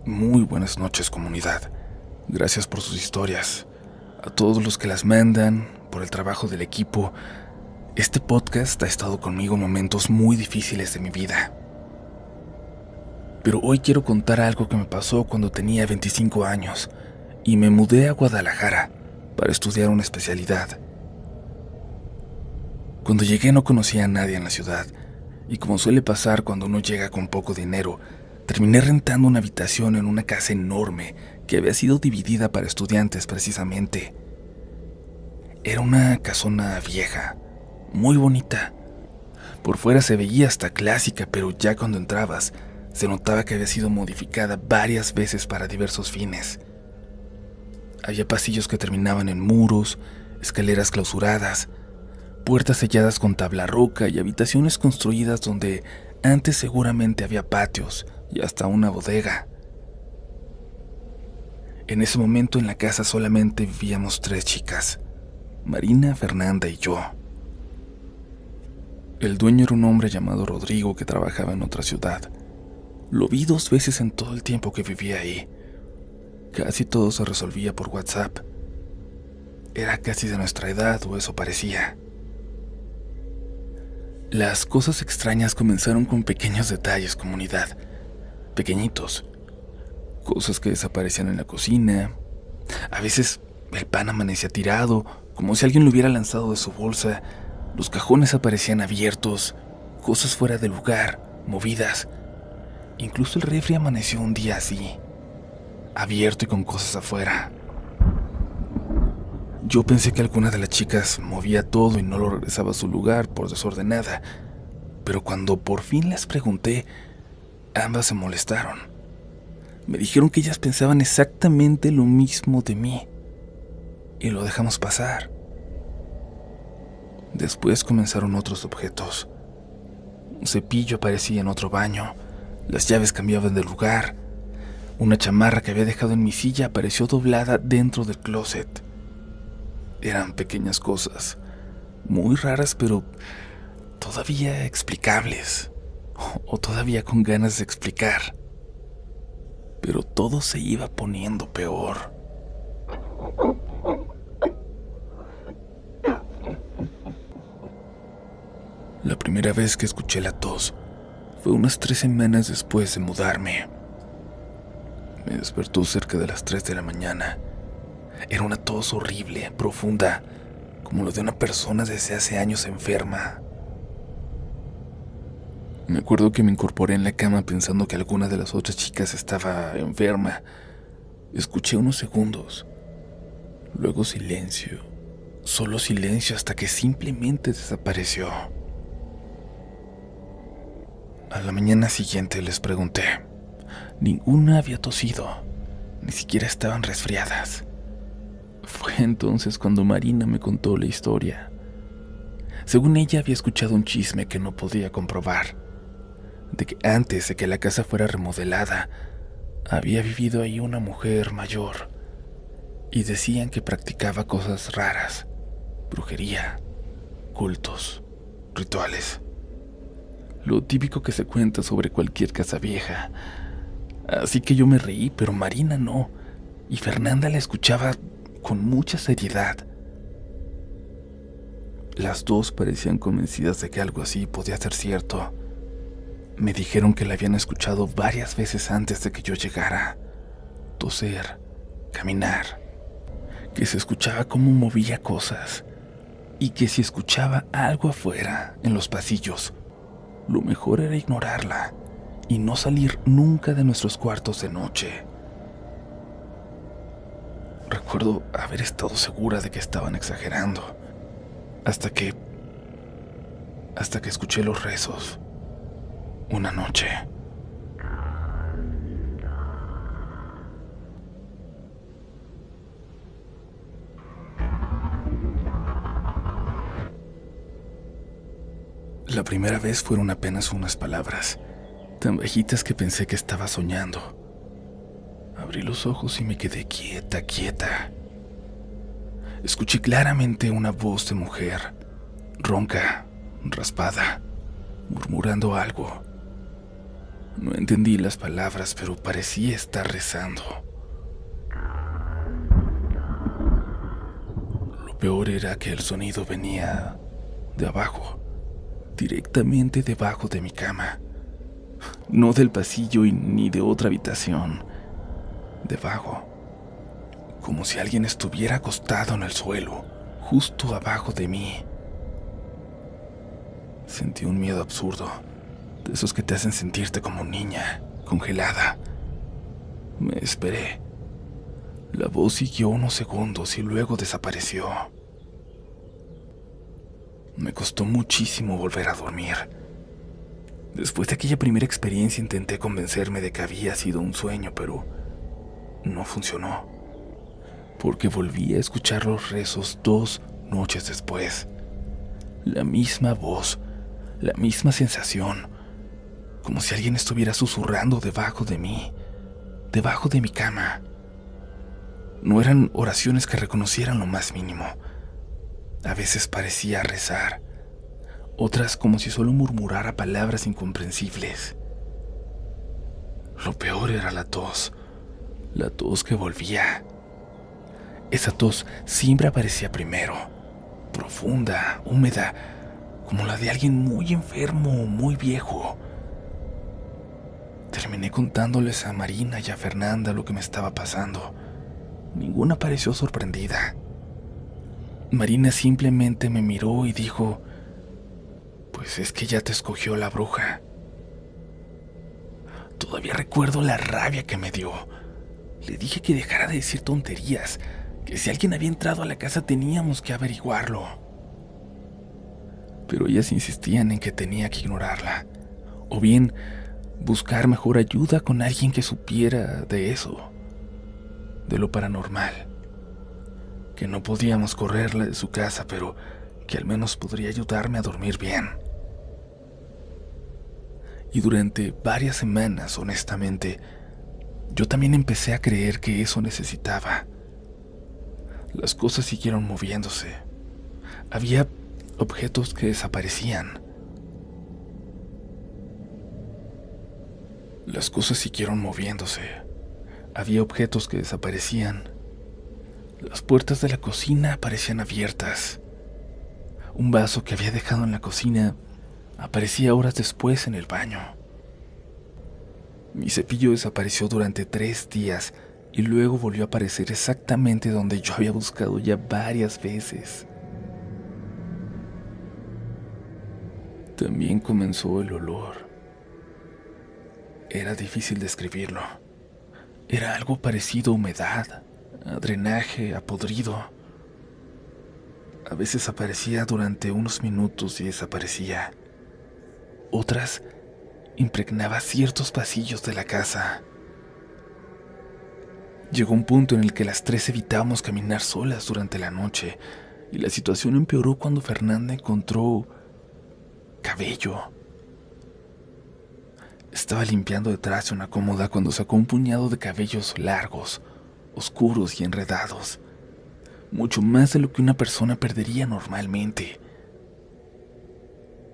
Muy buenas noches, comunidad. Gracias por sus historias. A todos los que las mandan, por el trabajo del equipo. Este podcast ha estado conmigo en momentos muy difíciles de mi vida. Pero hoy quiero contar algo que me pasó cuando tenía 25 años y me mudé a Guadalajara para estudiar una especialidad. Cuando llegué no conocía a nadie en la ciudad y, como suele pasar cuando uno llega con poco dinero, terminé rentando una habitación en una casa enorme que había sido dividida para estudiantes precisamente. Era una casona vieja, muy bonita. Por fuera se veía hasta clásica, pero ya cuando entrabas, se notaba que había sido modificada varias veces para diversos fines. Había pasillos que terminaban en muros, escaleras clausuradas, puertas selladas con tabla roca y habitaciones construidas donde antes seguramente había patios y hasta una bodega. En ese momento en la casa solamente vivíamos 3 chicas, Marina, Fernanda y yo. El dueño era un hombre llamado Rodrigo que trabajaba en otra ciudad. Lo vi 2 veces en todo el tiempo que vivía ahí. Casi todo se resolvía por WhatsApp. Era casi de nuestra edad, o eso parecía. Las cosas extrañas comenzaron con pequeños detalles, comunidad. Pequeñitos. Cosas que desaparecían en la cocina. A veces el pan amanecía tirado, como si alguien lo hubiera lanzado de su bolsa. Los cajones aparecían abiertos, cosas fuera de lugar, movidas. Incluso el refri amaneció un día así, abierto y con cosas afuera. Yo pensé que alguna de las chicas movía todo y no lo regresaba a su lugar por desordenada, pero cuando por fin les pregunté, ambas se molestaron. Me dijeron que ellas pensaban exactamente lo mismo de mí, y lo dejamos pasar. Después comenzaron otros objetos. Un cepillo aparecía en otro baño, las llaves cambiaban de lugar, una chamarra que había dejado en mi silla apareció doblada dentro del closet. Eran pequeñas cosas, muy raras, pero todavía explicables, o todavía con ganas de explicar. Pero todo se iba poniendo peor. La primera vez que escuché la tos fue unas 3 semanas después de mudarme. Me despertó cerca de las 3 de la mañana. Era una tos horrible, profunda, como lo de una persona desde hace años enferma. Me acuerdo que me incorporé en la cama pensando que alguna de las otras chicas estaba enferma. Escuché unos segundos, luego silencio, solo silencio hasta que simplemente desapareció. A la mañana siguiente les pregunté. Ninguna había tosido, ni siquiera estaban resfriadas. Fue entonces cuando Marina me contó la historia. Según ella, había escuchado un chisme que no podía comprobar, de que antes de que la casa fuera remodelada, había vivido ahí una mujer mayor, y decían que practicaba cosas raras, brujería, cultos, rituales. Lo típico que se cuenta sobre cualquier casa vieja. Así que yo me reí, pero Marina no, y Fernanda la escuchaba con mucha seriedad. Las dos parecían convencidas de que algo así podía ser cierto. Me dijeron que la habían escuchado varias veces antes de que yo llegara. Toser, caminar, que se escuchaba cómo movía cosas, y que si escuchaba algo afuera, en los pasillos, lo mejor era ignorarla y no salir nunca de nuestros cuartos de noche. Recuerdo haber estado segura de que estaban exagerando, hasta que escuché los rezos una noche. La primera vez fueron apenas unas palabras, tan bajitas que pensé que estaba soñando. Abrí los ojos y me quedé quieta. Escuché claramente una voz de mujer, ronca, raspada, murmurando algo. No entendí las palabras, pero parecía estar rezando. Lo peor era que el sonido venía de abajo, directamente debajo de mi cama. No del pasillo ni de otra habitación. Debajo. Como si alguien estuviera acostado en el suelo, justo abajo de mí. Sentí un miedo absurdo, de esos que te hacen sentirte como niña, congelada. Me esperé. La voz siguió unos segundos y luego desapareció. Me costó muchísimo volver a dormir. Después de aquella primera experiencia intenté convencerme de que había sido un sueño, pero no funcionó. Porque volví a escuchar los rezos 2 noches después. La misma voz, la misma sensación, como si alguien estuviera susurrando debajo de mí, debajo de mi cama. No eran oraciones que reconocieran lo más mínimo. A veces parecía rezar, otras como si solo murmurara palabras incomprensibles. Lo peor era la tos que volvía. Esa tos siempre aparecía primero, profunda, húmeda, como la de alguien muy enfermo o muy viejo. Terminé contándoles a Marina y a Fernanda lo que me estaba pasando. Ninguna pareció sorprendida. Marina simplemente me miró y dijo: «Pues es que ya te escogió la bruja». Todavía recuerdo la rabia que me dio. Le dije que dejara de decir tonterías, que si alguien había entrado a la casa teníamos que averiguarlo. Pero ellas insistían en que tenía que ignorarla, o bien buscar mejor ayuda con alguien que supiera de eso, de lo paranormal. Que no podíamos correrla de su casa, pero que al menos podría ayudarme a dormir bien. Y durante varias semanas, honestamente, yo también empecé a creer que eso necesitaba. Las cosas siguieron moviéndose. Había objetos que desaparecían. Las cosas siguieron moviéndose. Había objetos que desaparecían. Las puertas de la cocina aparecían abiertas. Un vaso que había dejado en la cocina aparecía horas después en el baño. Mi cepillo desapareció durante 3 días y luego volvió a aparecer exactamente donde yo había buscado ya varias veces. También comenzó el olor. Era difícil describirlo. Era algo parecido a humedad, a drenaje, a podrido. A veces aparecía durante unos minutos y desaparecía. Otras impregnaba ciertos pasillos de la casa. Llegó un punto en el que las 3 evitábamos caminar solas durante la noche, y la situación empeoró cuando Fernanda encontró cabello. Estaba limpiando detrás de una cómoda cuando sacó un puñado de cabellos largos, oscuros y enredados, mucho más de lo que una persona perdería normalmente.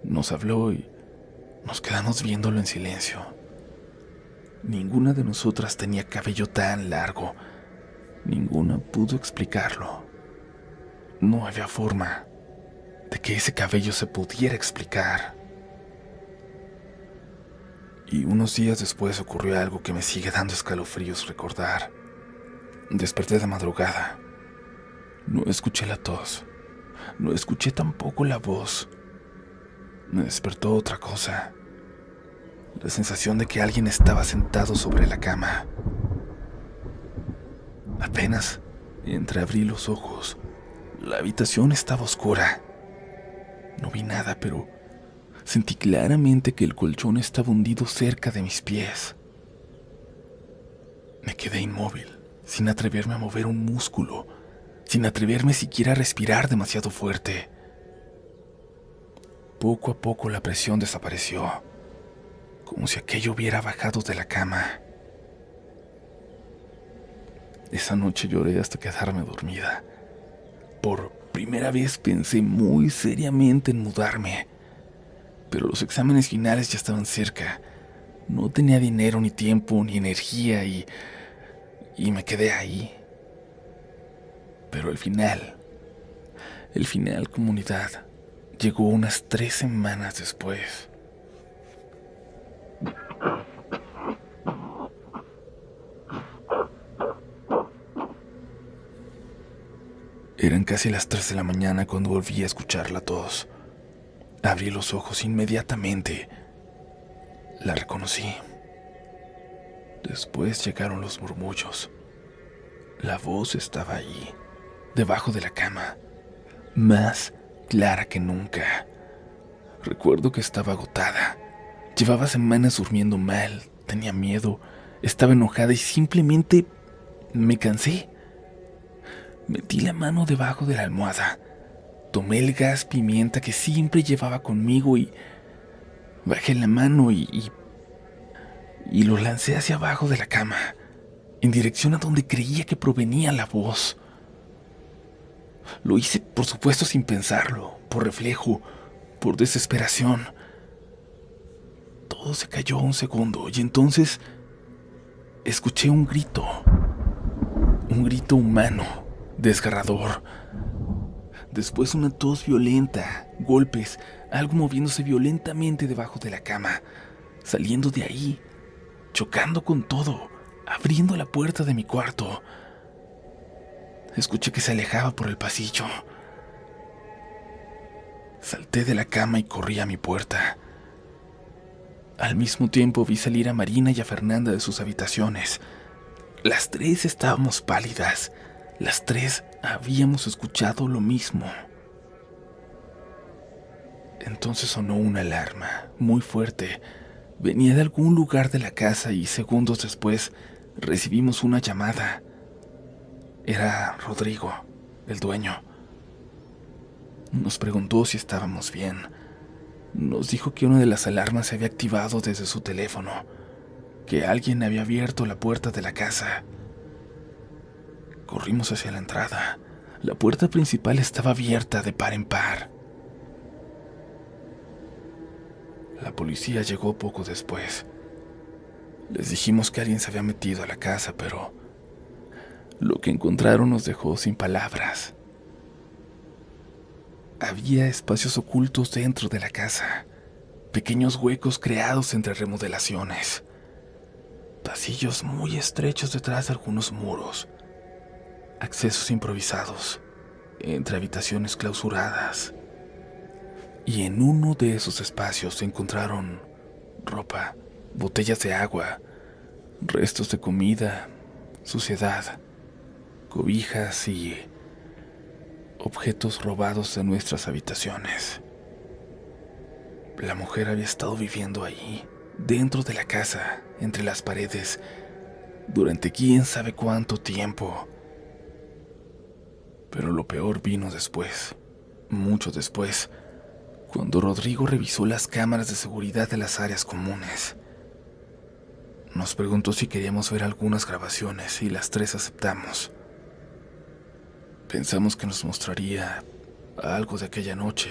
Nos habló y nos quedamos viéndolo en silencio. Ninguna de nosotras tenía cabello tan largo. Ninguna pudo explicarlo. No había forma de que ese cabello se pudiera explicar. Y unos días después ocurrió algo que me sigue dando escalofríos recordar. Desperté de madrugada. No escuché la tos. No escuché tampoco la voz. Me despertó otra cosa. La sensación de que alguien estaba sentado sobre la cama. Apenas entreabrí los ojos. La habitación estaba oscura. No vi nada, pero sentí claramente que el colchón estaba hundido cerca de mis pies. Me quedé inmóvil, sin atreverme a mover un músculo, sin atreverme siquiera a respirar demasiado fuerte. Poco a poco la presión desapareció, como si aquello hubiera bajado de la cama. Esa noche lloré hasta quedarme dormida. Por primera vez pensé muy seriamente en mudarme, pero los exámenes finales ya estaban cerca No tenía dinero, ni tiempo, ni energía y me quedé ahí. Pero el final, comunidad, llegó unas 3 semanas después. Eran casi las 3 de la mañana cuando volví a escuchar la tos. Abrí los ojos inmediatamente. La reconocí. Después llegaron los murmullos. La voz estaba ahí, debajo de la cama, más clara que nunca. Recuerdo que estaba agotada. Llevaba semanas durmiendo mal, tenía miedo, estaba enojada y simplemente me cansé. Metí la mano debajo de la almohada, tomé el gas pimienta que siempre llevaba conmigo y bajé la mano y lo lancé hacia abajo de la cama, en dirección a donde creía que provenía la voz. Lo hice, por supuesto, sin pensarlo, por reflejo, por desesperación. Todo se cayó un segundo y entonces escuché un grito humano, desgarrador. Después una tos violenta, golpes, algo moviéndose violentamente debajo de la cama, saliendo de ahí, chocando con todo, abriendo la puerta de mi cuarto. Escuché que se alejaba por el pasillo. Salté de la cama y corrí a mi puerta. Al mismo tiempo vi salir a Marina y a Fernanda de sus habitaciones. Las 3 estábamos pálidas. Las 3 habíamos escuchado lo mismo. Entonces sonó una alarma, muy fuerte. Venía de algún lugar de la casa y segundos después recibimos una llamada. Era Rodrigo, el dueño. Nos preguntó si estábamos bien. Nos dijo que una de las alarmas se había activado desde su teléfono, que alguien había abierto la puerta de la casa. Corrimos hacia la entrada. La puerta principal estaba abierta de par en par. La policía llegó poco después. Les dijimos que alguien se había metido a la casa, pero lo que encontraron nos dejó sin palabras. Había espacios ocultos dentro de la casa, pequeños huecos creados entre remodelaciones, pasillos muy estrechos detrás de algunos muros, accesos improvisados entre habitaciones clausuradas. Y en uno de esos espacios se encontraron ropa, botellas de agua, restos de comida, suciedad, cobijas y objetos robados de nuestras habitaciones. La mujer había estado viviendo ahí, dentro de la casa, entre las paredes, durante quién sabe cuánto tiempo. Pero lo peor vino después, mucho después, cuando Rodrigo revisó las cámaras de seguridad de las áreas comunes. Nos preguntó si queríamos ver algunas grabaciones y las 3 aceptamos. Pensamos que nos mostraría algo de aquella noche,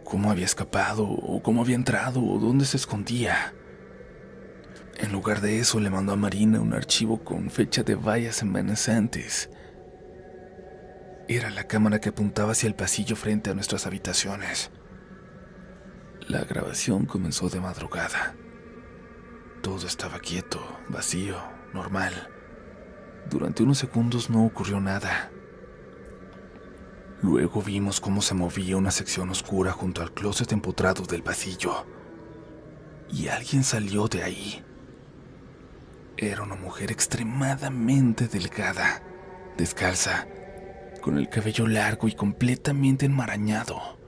cómo había escapado, o cómo había entrado, o dónde se escondía. En lugar de eso, le mandó a Marina un archivo con fecha de varias semanas antes. Era la cámara que apuntaba hacia el pasillo frente a nuestras habitaciones. La grabación comenzó de madrugada. Todo estaba quieto, vacío, normal. Durante unos segundos no ocurrió nada. Luego vimos cómo se movía una sección oscura junto al closet empotrado del pasillo. Y alguien salió de ahí. Era una mujer extremadamente delgada, descalza, con el cabello largo y completamente enmarañado.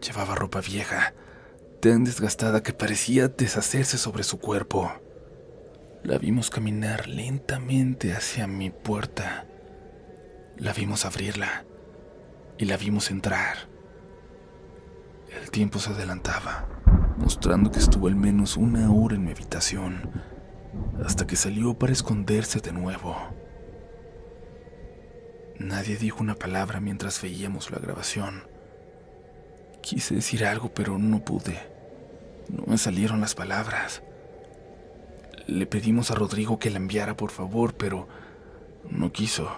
Llevaba ropa vieja, tan desgastada que parecía deshacerse sobre su cuerpo. La vimos caminar lentamente hacia mi puerta. La vimos abrirla y la vimos entrar. El tiempo se adelantaba, mostrando que estuvo al menos 1 hora en mi habitación, hasta que salió para esconderse de nuevo. Nadie dijo una palabra mientras veíamos la grabación. Quise decir algo, pero no pude. No me salieron las palabras. Le pedimos a Rodrigo que la enviara por favor, pero no quiso.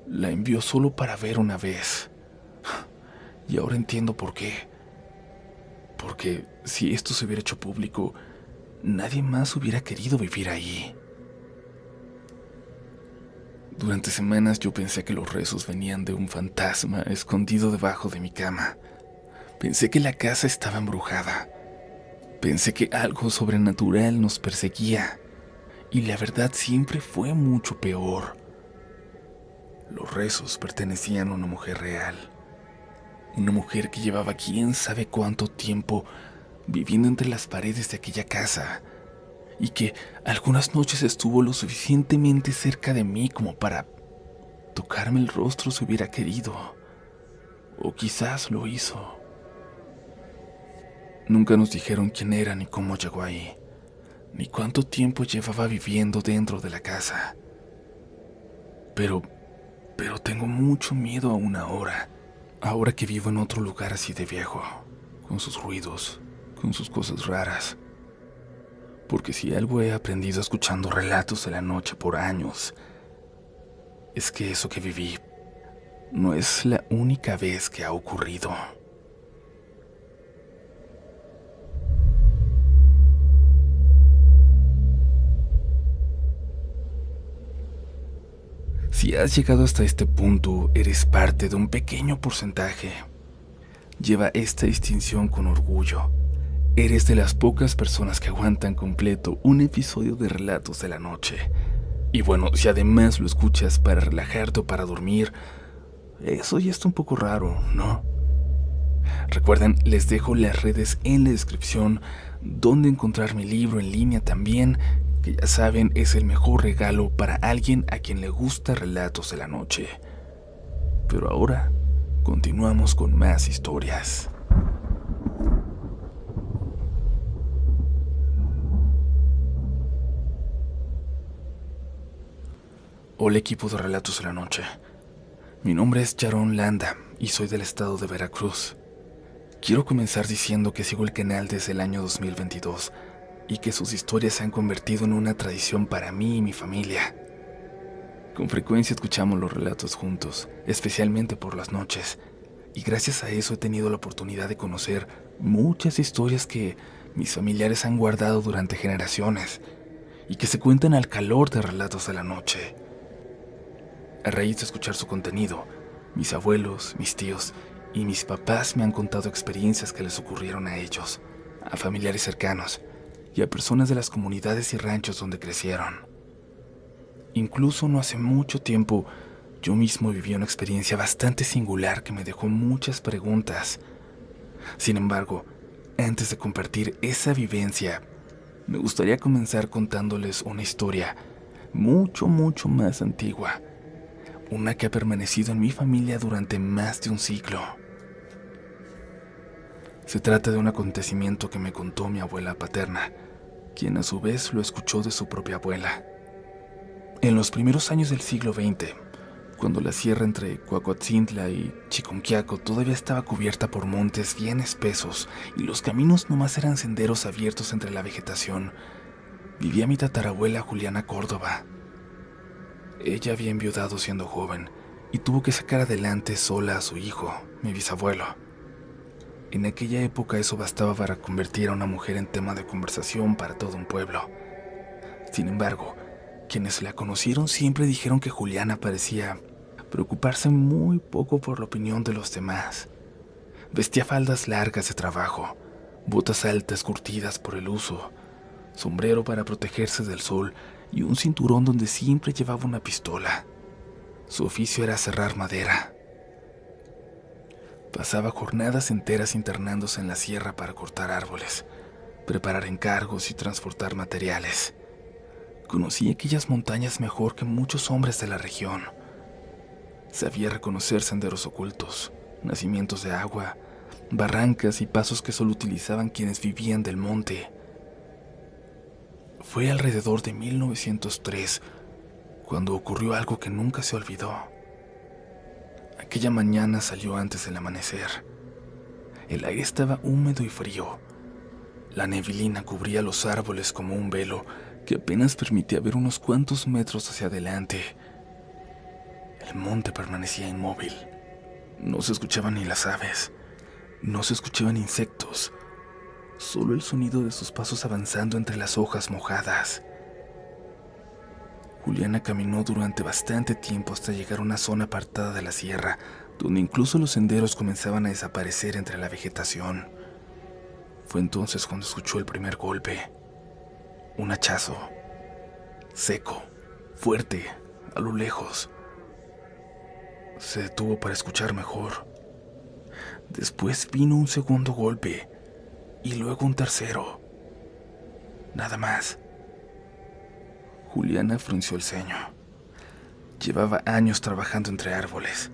La envió solo para ver una vez. Y ahora entiendo por qué. Porque si esto se hubiera hecho público, nadie más hubiera querido vivir ahí. Durante semanas yo pensé que los rezos venían de un fantasma escondido debajo de mi cama. Pensé que la casa estaba embrujada. Pensé que algo sobrenatural nos perseguía. Y la verdad siempre fue mucho peor. Los rezos pertenecían a una mujer real. Una mujer que llevaba quién sabe cuánto tiempo viviendo entre las paredes de aquella casa. Y que algunas noches estuvo lo suficientemente cerca de mí como para tocarme el rostro si hubiera querido. O quizás lo hizo. Nunca nos dijeron quién era ni cómo llegó ahí, ni cuánto tiempo llevaba viviendo dentro de la casa. Pero tengo mucho miedo aún ahora que vivo en otro lugar así de viejo, con sus ruidos, con sus cosas raras. Porque si algo he aprendido escuchando relatos de la noche por años, es que eso que viví no es la única vez que ha ocurrido. Si has llegado hasta este punto, eres parte de un pequeño porcentaje. Lleva esta distinción con orgullo. Eres de las pocas personas que aguantan completo un episodio de Relatos de la Noche. Y bueno, si además lo escuchas para relajarte o para dormir, eso ya está un poco raro, ¿no? Recuerden, les dejo las redes en la descripción, donde encontrar mi libro en línea también, que ya saben es el mejor regalo para alguien a quien le gusta Relatos de la Noche. Pero ahora, continuamos con más historias. Hola equipo de Relatos de la Noche. Mi nombre es Yaron Landa y soy del estado de Veracruz. Quiero comenzar diciendo que sigo el canal desde el año 2022 y que sus historias se han convertido en una tradición para mí y mi familia. Con frecuencia escuchamos los relatos juntos, especialmente por las noches, y gracias a eso he tenido la oportunidad de conocer muchas historias que mis familiares han guardado durante generaciones y que se cuentan al calor de Relatos de la Noche. A raíz de escuchar su contenido, mis abuelos, mis tíos y mis papás me han contado experiencias que les ocurrieron a ellos, a familiares cercanos y a personas de las comunidades y ranchos donde crecieron. Incluso no hace mucho tiempo, yo mismo viví una experiencia bastante singular que me dejó muchas preguntas. Sin embargo, antes de compartir esa vivencia, me gustaría comenzar contándoles una historia mucho más antigua. Una que ha permanecido en mi familia durante más de un siglo. Se trata de un acontecimiento que me contó mi abuela paterna, quien a su vez lo escuchó de su propia abuela. En los primeros años del siglo XX, cuando la sierra entre Coahuatzintla y Chiconquiaco todavía estaba cubierta por montes bien espesos y los caminos nomás eran senderos abiertos entre la vegetación, vivía mi tatarabuela Juliana Córdoba. Ella había enviudado siendo joven y tuvo que sacar adelante sola a su hijo, mi bisabuelo. En aquella época eso bastaba para convertir a una mujer en tema de conversación para todo un pueblo. Sin embargo, quienes la conocieron siempre dijeron que Juliana parecía preocuparse muy poco por la opinión de los demás. Vestía faldas largas de trabajo, botas altas curtidas por el uso, sombrero para protegerse del sol y un cinturón donde siempre llevaba una pistola. Su oficio era serrar madera. Pasaba jornadas enteras internándose en la sierra para cortar árboles, preparar encargos y transportar materiales. Conocía aquellas montañas mejor que muchos hombres de la región. Sabía reconocer senderos ocultos, nacimientos de agua, barrancas y pasos que solo utilizaban quienes vivían del monte. Fue alrededor de 1903 cuando ocurrió algo que nunca se olvidó. Aquella mañana salió antes del amanecer. El aire estaba húmedo y frío. La neblina cubría los árboles como un velo que apenas permitía ver unos cuantos metros hacia adelante. El monte permanecía inmóvil. No se escuchaban ni las aves, no se escuchaban insectos, solo el sonido de sus pasos avanzando entre las hojas mojadas. Juliana caminó durante bastante tiempo hasta llegar a una zona apartada de la sierra, donde incluso los senderos comenzaban a desaparecer entre la vegetación. Fue entonces cuando escuchó el primer golpe. Un hachazo, seco, fuerte, a lo lejos. Se detuvo para escuchar mejor. Después vino un segundo golpe y luego un tercero. Nada más. Juliana frunció el ceño. Llevaba años trabajando entre árboles.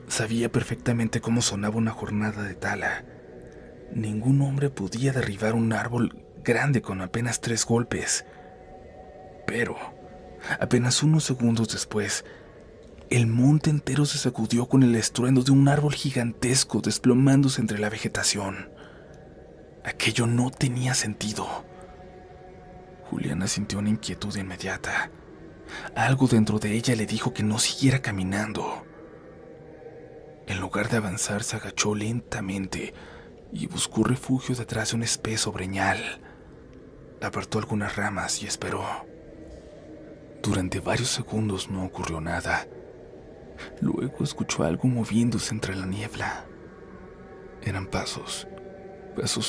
Sabía perfectamente cómo sonaba una jornada de tala. Ningún hombre podía derribar un árbol grande con apenas 3 golpes. Pero, apenas unos segundos después, el monte entero se sacudió con el estruendo de un árbol gigantesco desplomándose entre la vegetación. Aquello no tenía sentido. Juliana sintió una inquietud inmediata. Algo dentro de ella le dijo que no siguiera caminando. En lugar de avanzar, se agachó lentamente y buscó refugio detrás de un espeso breñal. Apartó algunas ramas y esperó. Durante varios segundos no ocurrió nada. Luego escuchó algo moviéndose entre la niebla. Eran pasos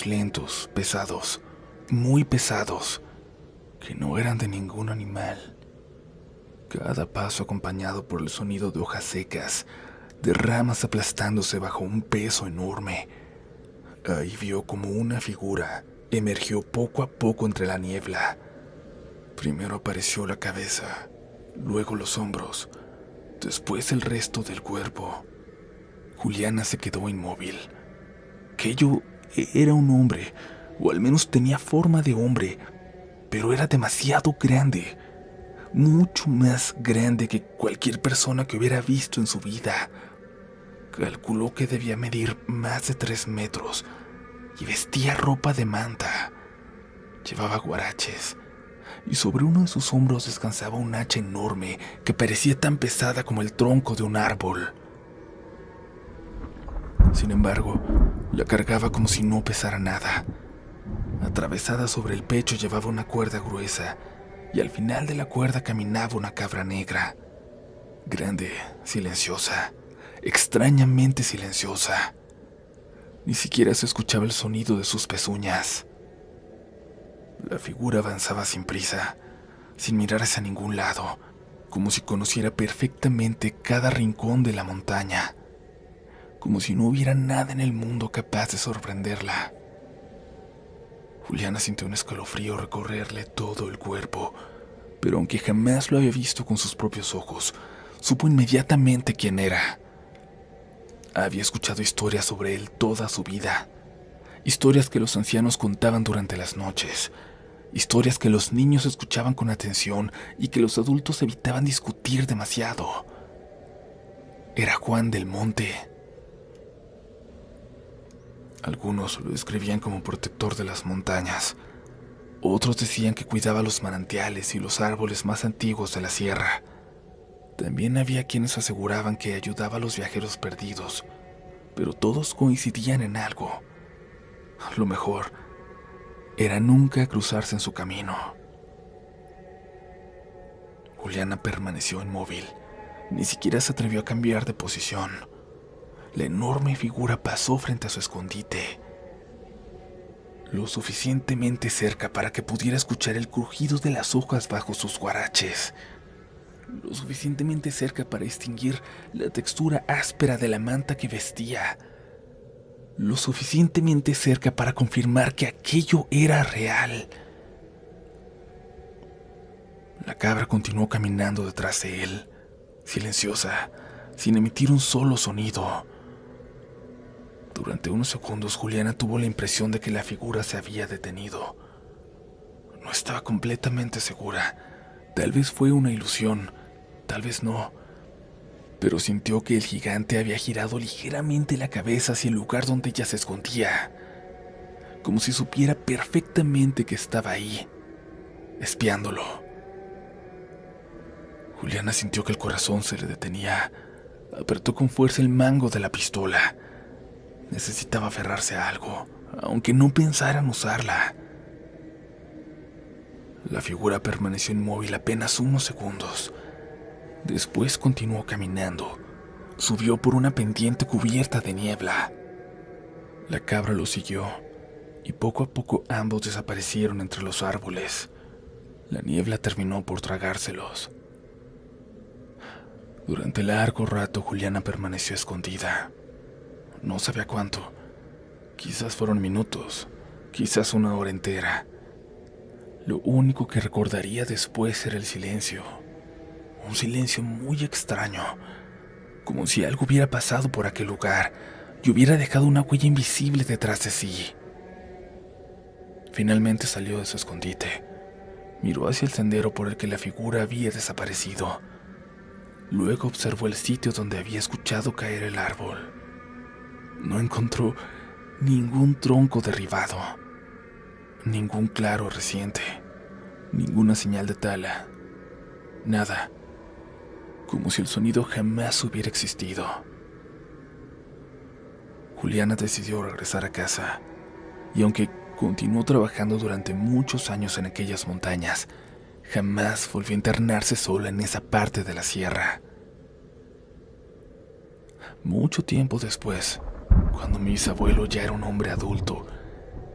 lentos, pesados, muy pesados, que no eran de ningún animal. Cada paso acompañado por el sonido de hojas secas, de ramas aplastándose bajo un peso enorme. Ahí vio como una figura emergió poco a poco entre la niebla. Primero apareció la cabeza, luego los hombros, después el resto del cuerpo. Juliana se quedó inmóvil. Aquello era un hombre, o al menos tenía forma de hombre, pero era demasiado grande, mucho más grande que cualquier persona que hubiera visto en su vida. Calculó que debía medir más de 3 metros y vestía ropa de manta. Llevaba guaraches y sobre uno de sus hombros descansaba un hacha enorme que parecía tan pesada como el tronco de un árbol. Sin embargo, la cargaba como si no pesara nada. Atravesada sobre el pecho llevaba una cuerda gruesa y al final de la cuerda caminaba una cabra negra. Grande, silenciosa, extrañamente silenciosa. Ni siquiera se escuchaba el sonido de sus pezuñas. La figura avanzaba sin prisa, sin mirar hacia ningún lado, como si conociera perfectamente cada rincón de la montaña, como si no hubiera nada en el mundo capaz de sorprenderla. Juliana sintió un escalofrío recorrerle todo el cuerpo, pero aunque jamás lo había visto con sus propios ojos, supo inmediatamente quién era. Había escuchado historias sobre él toda su vida, historias que los ancianos contaban durante las noches, historias que los niños escuchaban con atención y que los adultos evitaban discutir demasiado. Era Juan del Monte. Algunos lo describían como protector de las montañas, otros decían que cuidaba los manantiales y los árboles más antiguos de la sierra. También había quienes aseguraban que ayudaba a los viajeros perdidos, pero todos coincidían en algo. Lo mejor era nunca cruzarse en su camino. Juliana permaneció inmóvil, ni siquiera se atrevió a cambiar de posición. La enorme figura pasó frente a su escondite, lo suficientemente cerca para que pudiera escuchar el crujido de las hojas bajo sus guaraches, lo suficientemente cerca para distinguir la textura áspera de la manta que vestía, lo suficientemente cerca para confirmar que aquello era real. La cabra continuó caminando detrás de él, silenciosa, sin emitir un solo sonido. Durante unos segundos, Juliana tuvo la impresión de que la figura se había detenido. No estaba completamente segura. Tal vez fue una ilusión, tal vez no. Pero sintió que el gigante había girado ligeramente la cabeza hacia el lugar donde ella se escondía. como si supiera perfectamente que estaba ahí, espiándolo. Juliana sintió que el corazón se le detenía. Apretó con fuerza el mango de la pistola. Necesitaba aferrarse a algo, aunque no pensara en usarla. La figura permaneció inmóvil apenas unos segundos. Después continuó caminando. Subió por una pendiente cubierta de niebla. La cabra lo siguió, y poco a poco ambos desaparecieron entre los árboles. La niebla terminó por tragárselos. Durante largo rato Juliana permaneció escondida. No sabía cuánto. Quizás fueron minutos, quizás una hora entera. Lo único que recordaría después era el silencio. Un silencio muy extraño, como si algo hubiera pasado por aquel lugar y hubiera dejado una huella invisible detrás de sí. Finalmente salió de su escondite. Miró hacia el sendero por el que la figura había desaparecido. Luego observó el sitio donde había escuchado caer el árbol. No encontró ningún tronco derribado, ningún claro reciente, ninguna señal de tala, nada, como si el sonido jamás hubiera existido. Juliana decidió regresar a casa, y aunque continuó trabajando durante muchos años en aquellas montañas, jamás volvió a internarse sola en esa parte de la sierra. Mucho tiempo después, cuando mi bisabuelo ya era un hombre adulto,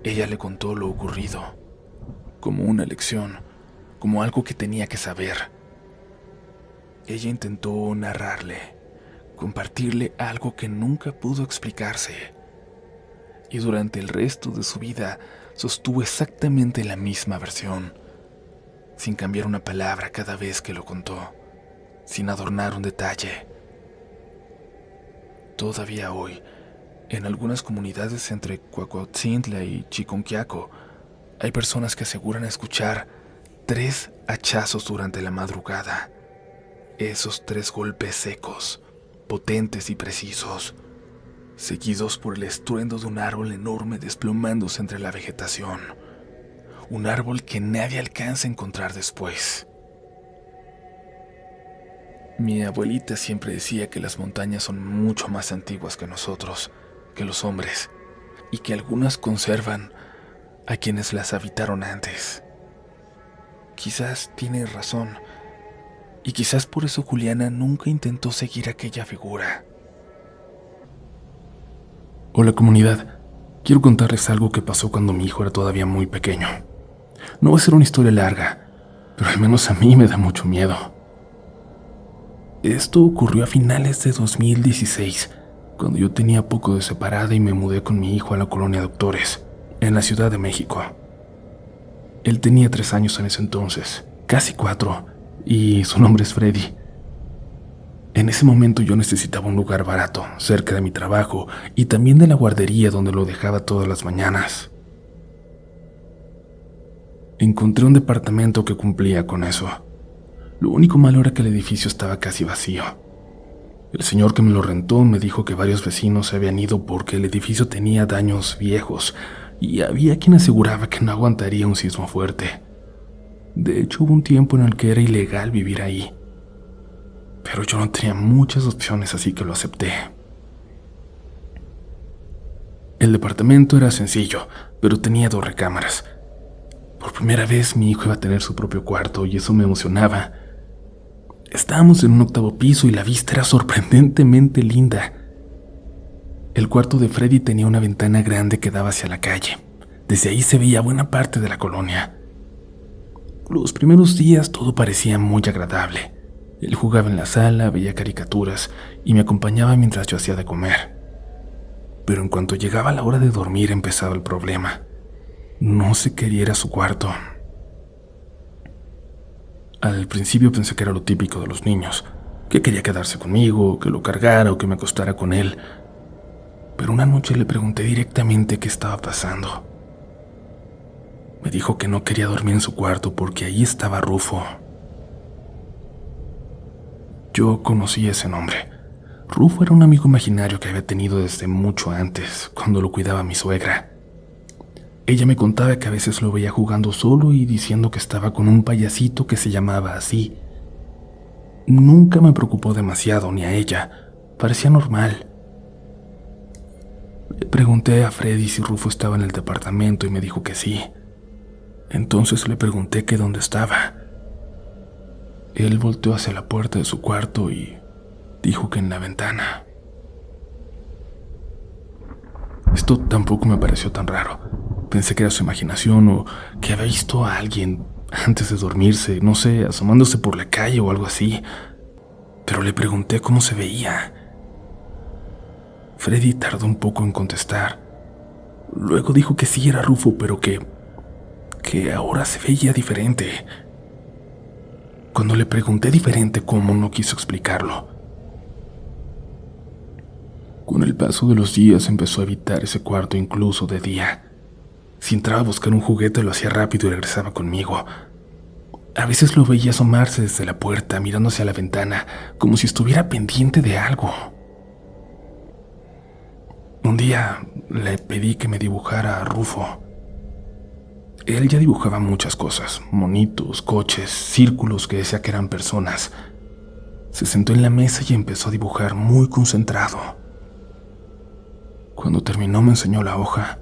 ella le contó lo ocurrido, como una lección, como algo que tenía que saber. Ella intentó narrarle, compartirle algo que nunca pudo explicarse, y durante el resto de su vida sostuvo exactamente la misma versión, sin cambiar una palabra cada vez que lo contó, sin adornar un detalle. Todavía hoy, en algunas comunidades entre Cuacuauhtzintla y Chiconquiaco, hay personas que aseguran escuchar 3 hachazos durante la madrugada. Esos 3 golpes secos, potentes y precisos, seguidos por el estruendo de un árbol enorme desplomándose entre la vegetación. Un árbol que nadie alcanza a encontrar después. Mi abuelita siempre decía que las montañas son mucho más antiguas que nosotros, que los hombres, y que algunas conservan a quienes las habitaron antes. Quizás tiene razón, y quizás por eso Juliana nunca intentó seguir aquella figura. Hola comunidad, quiero contarles algo que pasó cuando mi hijo era todavía muy pequeño. No va a ser una historia larga, pero al menos a mí me da mucho miedo. Esto ocurrió a finales de 2016, cuando yo tenía poco de separada y me mudé con mi hijo a la colonia Doctores, en la Ciudad de México. Él tenía 3 años en ese entonces, casi 4, y su nombre es Freddy. En ese momento yo necesitaba un lugar barato, cerca de mi trabajo y también de la guardería donde lo dejaba todas las mañanas. Encontré un departamento que cumplía con eso. Lo único malo era que el edificio estaba casi vacío. El señor que me lo rentó me dijo que varios vecinos se habían ido porque el edificio tenía daños viejos y había quien aseguraba que no aguantaría un sismo fuerte. De hecho, hubo un tiempo en el que era ilegal vivir ahí. Pero yo no tenía muchas opciones, así que lo acepté. El departamento era sencillo, pero tenía 2 recámaras. Por primera vez mi hijo iba a tener su propio cuarto y eso me emocionaba. Estábamos en un 8º piso y la vista era sorprendentemente linda. El cuarto de Freddy tenía una ventana grande que daba hacia la calle. Desde ahí se veía buena parte de la colonia. Los primeros días todo parecía muy agradable. Él jugaba en la sala, veía caricaturas y me acompañaba mientras yo hacía de comer. Pero en cuanto llegaba la hora de dormir empezaba el problema. No se quería ir a su cuarto. Al principio pensé que era lo típico de los niños, que quería quedarse conmigo, que lo cargara o que me acostara con él. Pero una noche le pregunté directamente qué estaba pasando. Me dijo que no quería dormir en su cuarto porque ahí estaba Rufo. Yo conocí ese nombre. Rufo era un amigo imaginario que había tenido desde mucho antes, cuando lo cuidaba mi suegra. Ella me contaba que a veces lo veía jugando solo y diciendo que estaba con un payasito que se llamaba así. Nunca me preocupó demasiado, ni a ella. Parecía normal. Le pregunté a Freddy si Rufo estaba en el departamento y me dijo que sí. Entonces le pregunté que dónde estaba. Él volteó hacia la puerta de su cuarto y dijo que en la ventana. Esto tampoco me pareció tan raro. Pensé que era su imaginación o que había visto a alguien antes de dormirse, no sé, asomándose por la calle o algo así. Pero le pregunté cómo se veía. Freddy tardó un poco en contestar. Luego dijo que sí era Rufo, pero que ahora se veía diferente. Cuando le pregunté diferente cómo, no quiso explicarlo. Con el paso de los días empezó a evitar ese cuarto incluso de día. Si entraba a buscar un juguete lo hacía rápido y regresaba conmigo. A veces lo veía asomarse desde la puerta, mirando hacia la ventana, como si estuviera pendiente de algo. Un día le pedí que me dibujara a Rufo. Él ya dibujaba muchas cosas, monitos, coches, círculos que decía que eran personas. Se sentó en la mesa y empezó a dibujar muy concentrado. Cuando terminó me enseñó la hoja.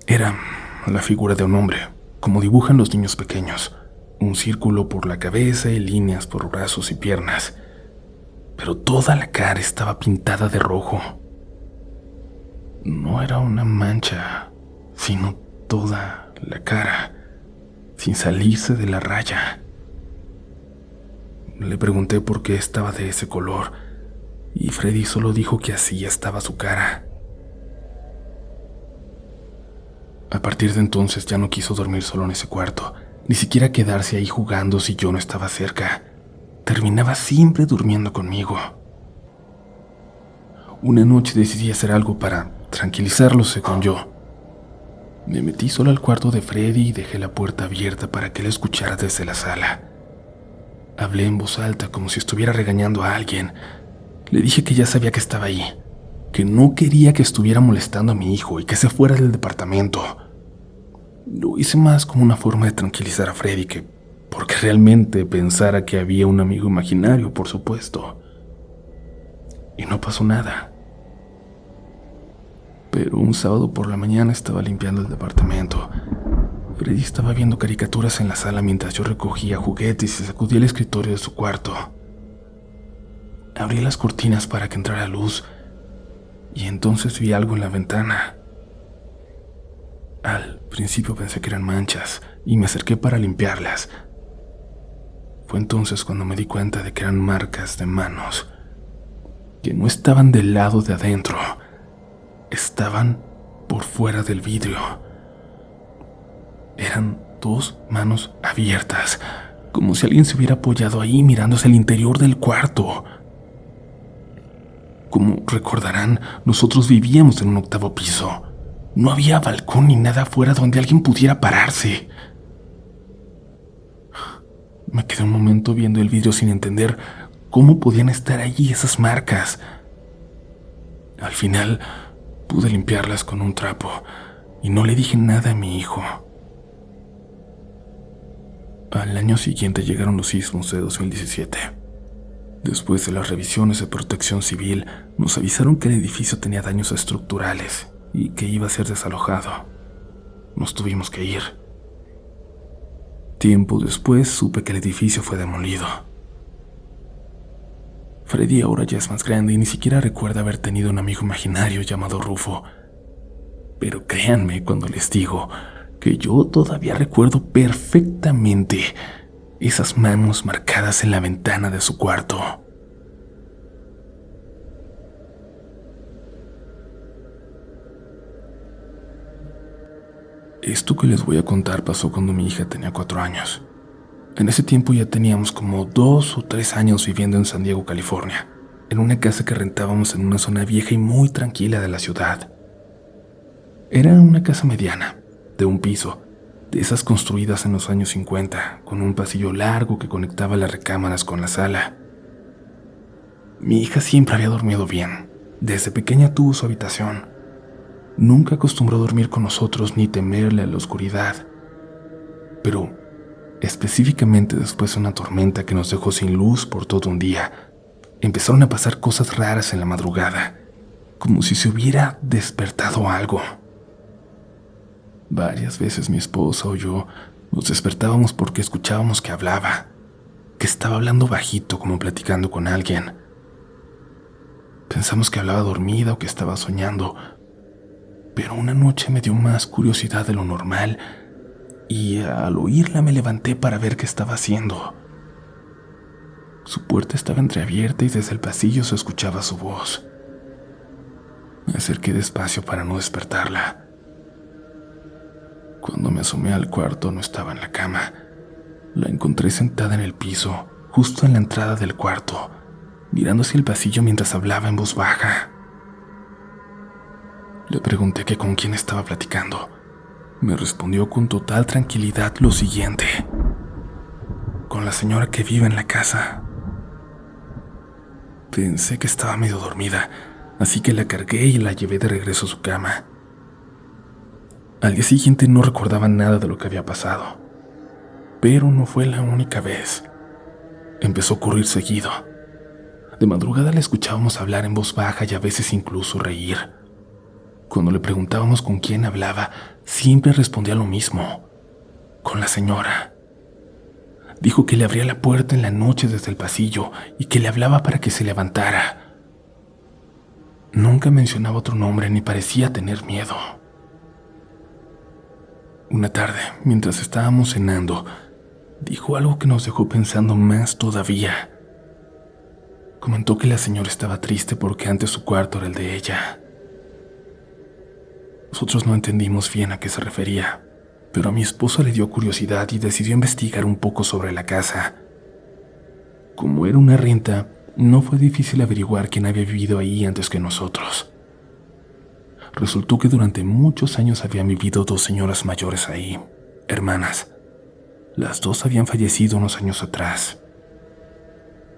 Era la figura de un hombre, como dibujan los niños pequeños. Un círculo por la cabeza y líneas por brazos y piernas. Pero toda la cara estaba pintada de rojo. No era una mancha, sino toda la cara, sin salirse de la raya. Le pregunté por qué estaba de ese color, y Freddy solo dijo que así estaba su cara. A partir de entonces ya no quiso dormir solo en ese cuarto, ni siquiera quedarse ahí jugando si yo no estaba cerca. Terminaba siempre durmiendo conmigo. Una noche decidí hacer algo para tranquilizarlo, según yo. Me metí solo al cuarto de Freddy y dejé la puerta abierta para que él escuchara desde la sala. Hablé en voz alta como si estuviera regañando a alguien. Le dije que ya sabía que estaba ahí, que no quería que estuviera molestando a mi hijo y que se fuera del departamento. Lo hice más como una forma de tranquilizar a Freddy que porque realmente pensara que había un amigo imaginario, por supuesto. Y no pasó nada. Pero un sábado por la mañana estaba limpiando el departamento. Freddy estaba viendo caricaturas en la sala mientras yo recogía juguetes y sacudía el escritorio de su cuarto. Abrí las cortinas para que entrara luz y entonces vi algo en la ventana. Al principio pensé que eran manchas y me acerqué para limpiarlas. Fue entonces cuando me di cuenta de que eran marcas de manos, que no estaban del lado de adentro, estaban por fuera del vidrio. Eran 2 manos abiertas, como si alguien se hubiera apoyado ahí mirándose al interior del cuarto. Como recordarán, nosotros vivíamos en un 8º piso. No había balcón ni nada afuera donde alguien pudiera pararse. Me quedé un momento viendo el vidrio sin entender cómo podían estar allí esas marcas. Al final pude limpiarlas con un trapo y no le dije nada a mi hijo. Al año siguiente llegaron los sismos de 2017. Después de las revisiones de protección civil, nos avisaron que el edificio tenía daños estructurales y que iba a ser desalojado. Nos tuvimos que ir. Tiempo después supe que el edificio fue demolido. Freddy ahora ya es más grande y ni siquiera recuerda haber tenido un amigo imaginario llamado Rufo. Pero créanme cuando les digo que yo todavía recuerdo perfectamente esas manos marcadas en la ventana de su cuarto. Esto que les voy a contar pasó cuando mi hija tenía 4 años. En ese tiempo ya teníamos como 2 o 3 años viviendo en San Diego, California, en una casa que rentábamos en una zona vieja y muy tranquila de la ciudad. Era una casa mediana, de un piso, de esas construidas en los años 50, con un pasillo largo que conectaba las recámaras con la sala. Mi hija siempre había dormido bien. Desde pequeña tuvo su habitación. Nunca acostumbró a dormir con nosotros ni temerle a la oscuridad. Pero específicamente después de una tormenta que nos dejó sin luz por todo un día, empezaron a pasar cosas raras en la madrugada, como si se hubiera despertado algo. Varias veces mi esposa o yo nos despertábamos porque escuchábamos que hablaba, que estaba hablando bajito como platicando con alguien. Pensamos que hablaba dormida o que estaba soñando, pero una noche me dio más curiosidad de lo normal y al oírla me levanté para ver qué estaba haciendo. Su puerta estaba entreabierta y desde el pasillo se escuchaba su voz. Me acerqué despacio para no despertarla. Cuando me asomé al cuarto no estaba en la cama. La encontré sentada en el piso, justo en la entrada del cuarto, mirando hacia el pasillo mientras hablaba en voz baja. Le pregunté que con quién estaba platicando. Me respondió con total tranquilidad lo siguiente: con la señora que vive en la casa. Pensé que estaba medio dormida, así que la cargué y la llevé de regreso a su cama. Al día siguiente no recordaba nada de lo que había pasado, pero no fue la única vez. Empezó a ocurrir seguido. De madrugada la escuchábamos hablar en voz baja y a veces incluso reír. Cuando le preguntábamos con quién hablaba, siempre respondía lo mismo: con la señora. Dijo que le abría la puerta en la noche desde el pasillo y que le hablaba para que se levantara. Nunca mencionaba otro nombre ni parecía tener miedo. Una tarde, mientras estábamos cenando, dijo algo que nos dejó pensando más todavía. Comentó que la señora estaba triste porque antes su cuarto era el de ella. Nosotros no entendimos bien a qué se refería, pero a mi esposa le dio curiosidad y decidió investigar un poco sobre la casa. Como era una renta, no fue difícil averiguar quién había vivido ahí antes que nosotros. Resultó que durante muchos años habían vivido dos señoras mayores ahí, hermanas. Las dos habían fallecido unos años atrás.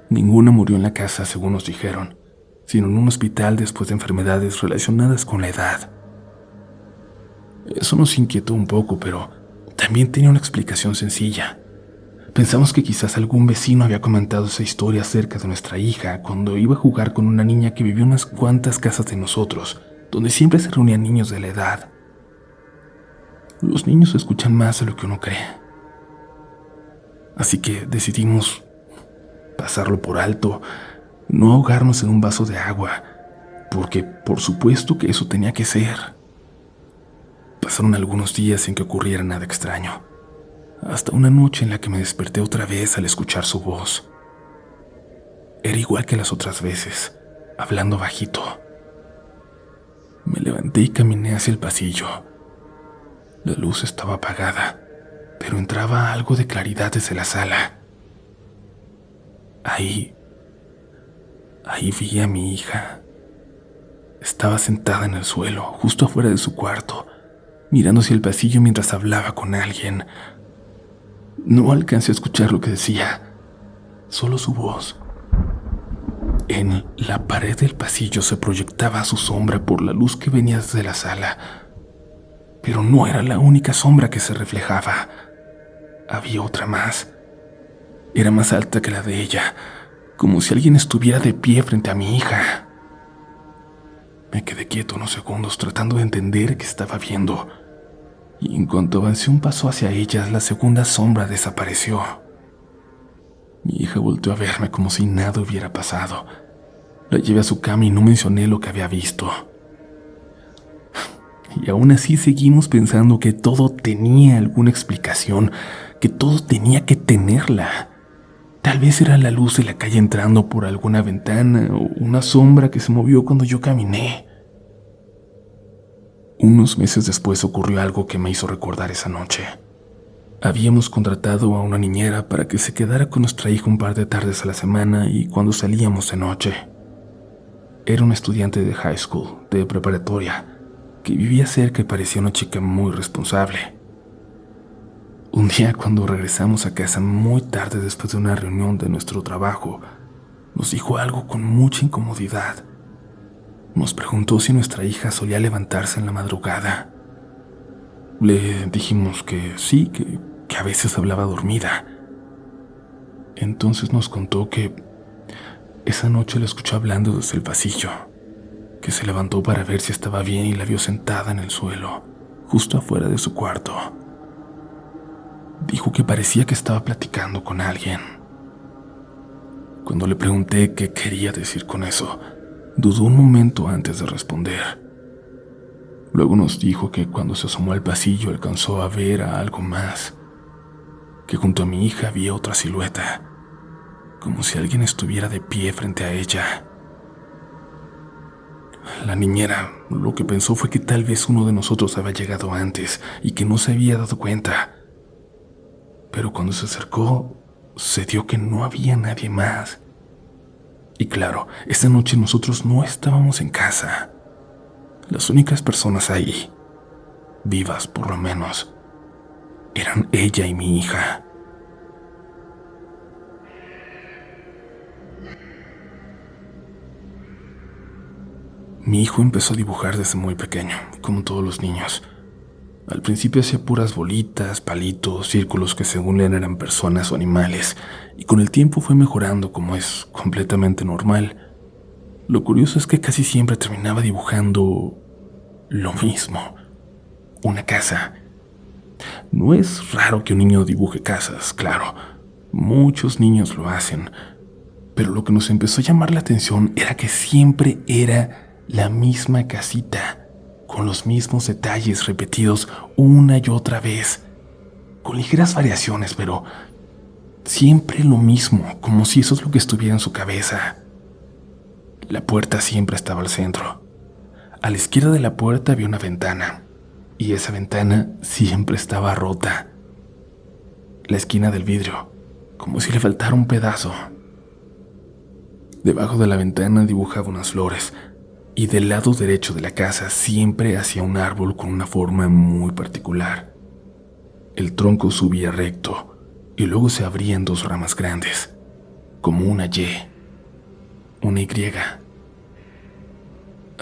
Ninguna murió en la casa, según nos dijeron, sino en un hospital después de enfermedades relacionadas con la edad. Eso nos inquietó un poco, pero también tenía una explicación sencilla. Pensamos que quizás algún vecino había comentado esa historia acerca de nuestra hija cuando iba a jugar con una niña que vivía unas cuantas casas de nosotros, donde siempre se reunían niños de la edad. Los niños escuchan más de lo que uno cree. Así que decidimos pasarlo por alto, no ahogarnos en un vaso de agua, porque por supuesto que eso tenía que ser. Pasaron algunos días sin que ocurriera nada extraño, hasta una noche en la que me desperté otra vez al escuchar su voz. Era igual que las otras veces, hablando bajito. Me levanté y caminé hacia el pasillo. La luz estaba apagada, pero entraba algo de claridad desde la sala. Ahí vi a mi hija. Estaba sentada en el suelo, justo afuera de su cuarto, mirando hacia el pasillo mientras hablaba con alguien. No alcancé a escuchar lo que decía, solo su voz. En la pared del pasillo se proyectaba su sombra por la luz que venía desde la sala, pero no era la única sombra que se reflejaba. Había otra más. Era más alta que la de ella, como si alguien estuviera de pie frente a mi hija. Me quedé quieto unos segundos tratando de entender qué estaba viendo, y en cuanto avancé un paso hacia ella, la segunda sombra desapareció. Mi hija volteó a verme como si nada hubiera pasado. La llevé a su cama y no mencioné lo que había visto. Y aún así seguimos pensando que todo tenía alguna explicación, que todo tenía que tenerla. Tal vez era la luz de la calle entrando por alguna ventana o una sombra que se movió cuando yo caminé. Unos meses después ocurrió algo que me hizo recordar esa noche. Habíamos contratado a una niñera para que se quedara con nuestra hija un par de tardes a la semana y cuando salíamos de noche. Era una estudiante de high school, de preparatoria, que vivía cerca y parecía una chica muy responsable. Un día, cuando regresamos a casa muy tarde después de una reunión de nuestro trabajo, nos dijo algo con mucha incomodidad. Nos preguntó si nuestra hija solía levantarse en la madrugada. Le dijimos que sí, que a veces hablaba dormida. Entonces nos contó que esa noche la escuchó hablando desde el pasillo, que se levantó para ver si estaba bien y la vio sentada en el suelo, justo afuera de su cuarto. Dijo que parecía que estaba platicando con alguien. Cuando le pregunté qué quería decir con eso, dudó un momento antes de responder. Luego nos dijo que cuando se asomó al pasillo alcanzó a ver a algo más, que junto a mi hija había otra silueta, como si alguien estuviera de pie frente a ella. La niñera lo que pensó fue que tal vez uno de nosotros había llegado antes y que no se había dado cuenta. Pero cuando se acercó, se dio que no había nadie más. Y claro, esa noche nosotros no estábamos en casa. Las únicas personas ahí, vivas por lo menos, eran ella y mi hija. Mi hijo empezó a dibujar desde muy pequeño, como todos los niños. Al principio hacía puras bolitas, palitos, círculos que según él eran personas o animales, y con el tiempo fue mejorando como es completamente normal. Lo curioso es que casi siempre terminaba dibujando lo mismo, una casa. No es raro que un niño dibuje casas, claro, muchos niños lo hacen, pero lo que nos empezó a llamar la atención era que siempre era la misma casita, con los mismos detalles repetidos una y otra vez, con ligeras variaciones, pero siempre lo mismo, como si eso es lo que estuviera en su cabeza. La puerta siempre estaba al centro. A la izquierda de la puerta había una ventana, y esa ventana siempre estaba rota. La esquina del vidrio, como si le faltara un pedazo. Debajo de la ventana dibujaba unas flores, y del lado derecho de la casa siempre hacía un árbol con una forma muy particular. El tronco subía recto y luego se abría en dos ramas grandes, como una Y, una Y.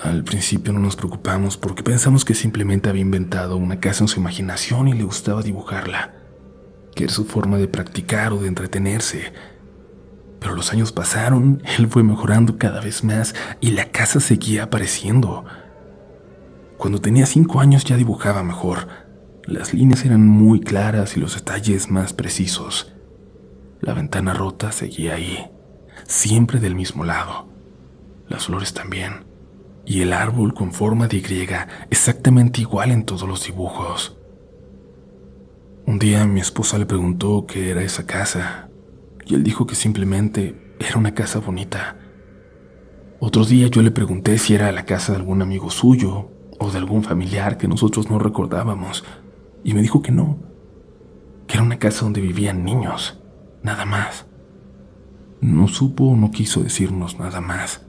Al principio no nos preocupamos porque pensamos que simplemente había inventado una casa en su imaginación y le gustaba dibujarla, que era su forma de practicar o de entretenerse. Pero los años pasaron, él fue mejorando cada vez más y la casa seguía apareciendo. Cuando tenía 5 años ya dibujaba mejor. Las líneas eran muy claras y los detalles más precisos. La ventana rota seguía ahí, siempre del mismo lado. Las flores también. Y el árbol con forma de Y, exactamente igual en todos los dibujos. Un día mi esposa le preguntó qué era esa casa, y él dijo que simplemente era una casa bonita. Otro día yo le pregunté si era la casa de algún amigo suyo o de algún familiar que nosotros no recordábamos, y me dijo que no, que era una casa donde vivían niños, nada más. No supo o no quiso decirnos nada más.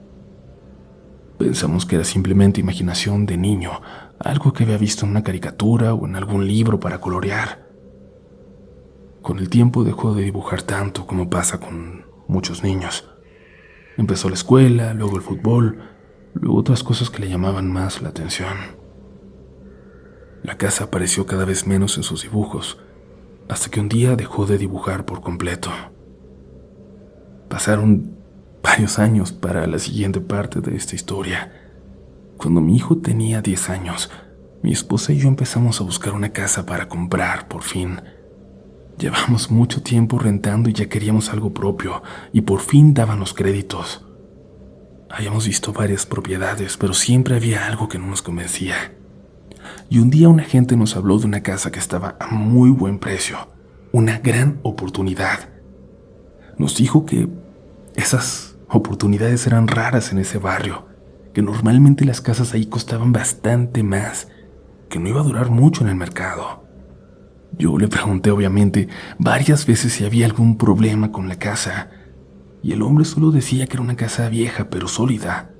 Pensamos que era simplemente imaginación de niño, algo que había visto en una caricatura o en algún libro para colorear. Con el tiempo dejó de dibujar tanto como pasa con muchos niños. Empezó la escuela, luego el fútbol, luego otras cosas que le llamaban más la atención. La casa apareció cada vez menos en sus dibujos, hasta que un día dejó de dibujar por completo. Pasaron varios años para la siguiente parte de esta historia. Cuando mi hijo tenía 10 años, mi esposa y yo empezamos a buscar una casa para comprar, por fin. Llevamos mucho tiempo rentando y ya queríamos algo propio, y por fin daban los créditos. Habíamos visto varias propiedades, pero siempre había algo que no nos convencía. Y un día un agente nos habló de una casa que estaba a muy buen precio, una gran oportunidad. Nos dijo que esas oportunidades eran raras en ese barrio, que normalmente las casas ahí costaban bastante más, que no iba a durar mucho en el mercado. Yo le pregunté obviamente varias veces si había algún problema con la casa, y el hombre solo decía que era una casa vieja pero sólida,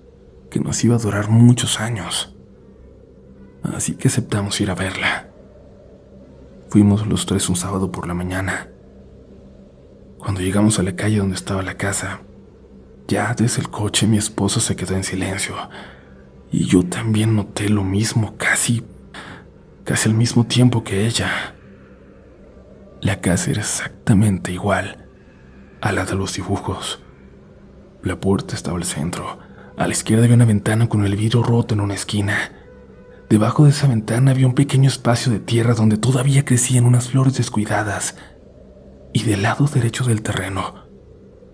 que nos iba a durar muchos años. Así que aceptamos ir a verla. Fuimos los tres un sábado por la mañana. Cuando llegamos a la calle donde estaba la casa, ya desde el coche mi esposo se quedó en silencio. Y yo también noté lo mismo, casi al mismo tiempo que ella. La casa era exactamente igual a la de los dibujos. La puerta estaba al centro. A la izquierda había una ventana con el vidrio roto en una esquina. Debajo de esa ventana había un pequeño espacio de tierra donde todavía crecían unas flores descuidadas. Y del lado derecho del terreno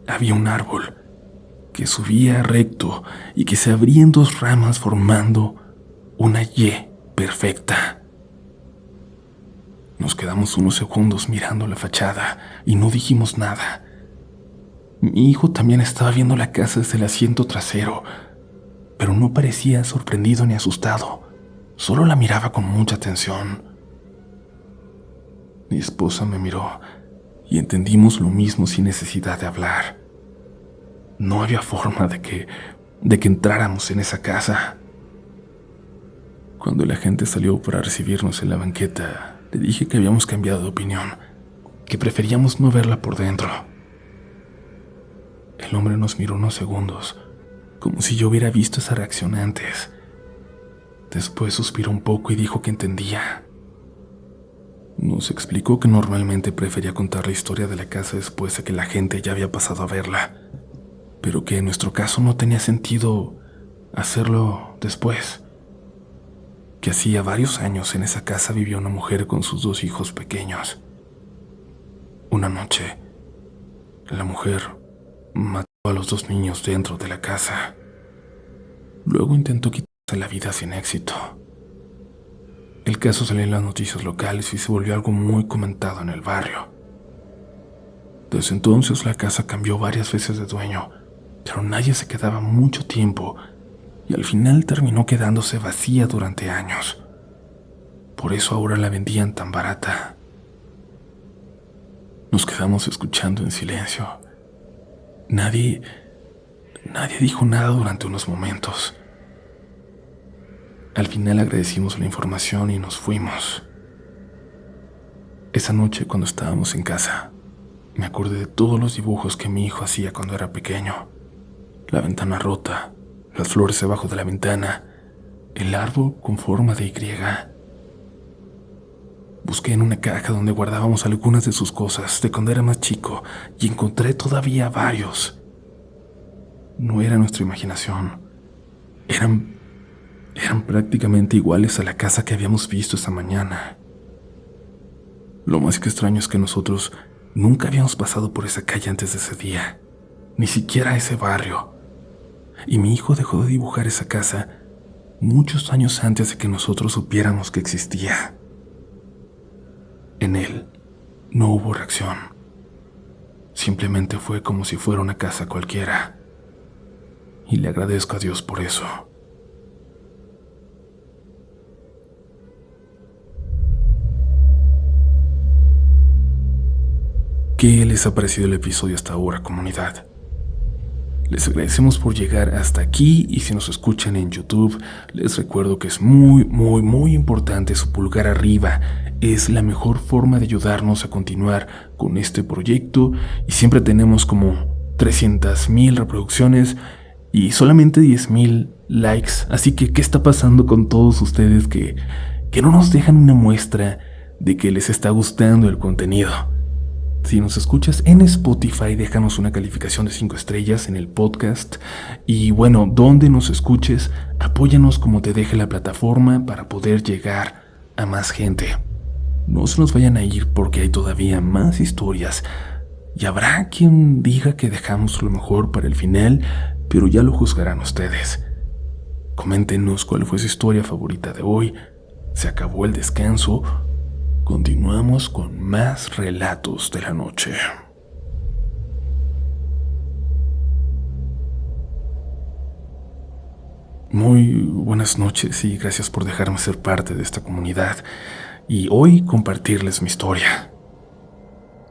había un árbol que subía recto y que se abría en dos ramas formando una Y perfecta. Nos quedamos unos segundos mirando la fachada y no dijimos nada. Mi hijo también estaba viendo la casa desde el asiento trasero, pero no parecía sorprendido ni asustado, solo la miraba con mucha atención. Mi esposa me miró y entendimos lo mismo sin necesidad de hablar. No había forma de que entráramos en esa casa. Cuando la gente salió para recibirnos en la banqueta, le dije que habíamos cambiado de opinión, que preferíamos no verla por dentro. El hombre nos miró unos segundos, como si yo hubiera visto esa reacción antes. Después suspiró un poco y dijo que entendía. Nos explicó que normalmente prefería contar la historia de la casa después de que la gente ya había pasado a verla, pero que en nuestro caso no tenía sentido hacerlo después. Que hacía varios años en esa casa vivía una mujer con sus 2 hijos pequeños. Una noche, la mujer mató a los 2 niños dentro de la casa. Luego intentó quitarse la vida sin éxito. El caso salió en las noticias locales y se volvió algo muy comentado en el barrio. Desde entonces la casa cambió varias veces de dueño, pero nadie se quedaba mucho tiempo y al final terminó quedándose vacía durante años. Por eso ahora la vendían tan barata. Nos quedamos escuchando en silencio. Nadie dijo nada durante unos momentos. Al final agradecimos la información y nos fuimos. Esa noche, cuando estábamos en casa, me acordé de todos los dibujos que mi hijo hacía cuando era pequeño. La ventana rota, las flores debajo de la ventana, el árbol con forma de Y. Busqué en una caja donde guardábamos algunas de sus cosas de cuando era más chico y encontré todavía varios. No era nuestra imaginación. Eran prácticamente iguales a la casa que habíamos visto esa mañana. Lo más extraño es que nosotros nunca habíamos pasado por esa calle antes de ese día, ni siquiera ese barrio. Y mi hijo dejó de dibujar esa casa muchos años antes de que nosotros supiéramos que existía. En él no hubo reacción. Simplemente fue como si fuera una casa cualquiera. Y le agradezco a Dios por eso. ¿Qué les ha parecido el episodio hasta ahora, comunidad? Les agradecemos por llegar hasta aquí y si nos escuchan en YouTube, les recuerdo que es muy importante su pulgar arriba. Es la mejor forma de ayudarnos a continuar con este proyecto y siempre tenemos como 300,000 reproducciones y solamente 10,000 likes. Así que, ¿qué está pasando con todos ustedes que no nos dejan una muestra de que les está gustando el contenido? Si nos escuchas en Spotify, déjanos una calificación de 5 estrellas en el podcast. Y bueno, donde nos escuches, apóyanos como te deje la plataforma para poder llegar a más gente. No se nos vayan a ir porque hay todavía más historias. Y habrá quien diga que dejamos lo mejor para el final, pero ya lo juzgarán ustedes. Coméntenos cuál fue su historia favorita de hoy. ¿Se acabó el descanso? Continuamos con más relatos de la noche. Muy buenas noches y gracias por dejarme ser parte de esta comunidad y hoy compartirles mi historia.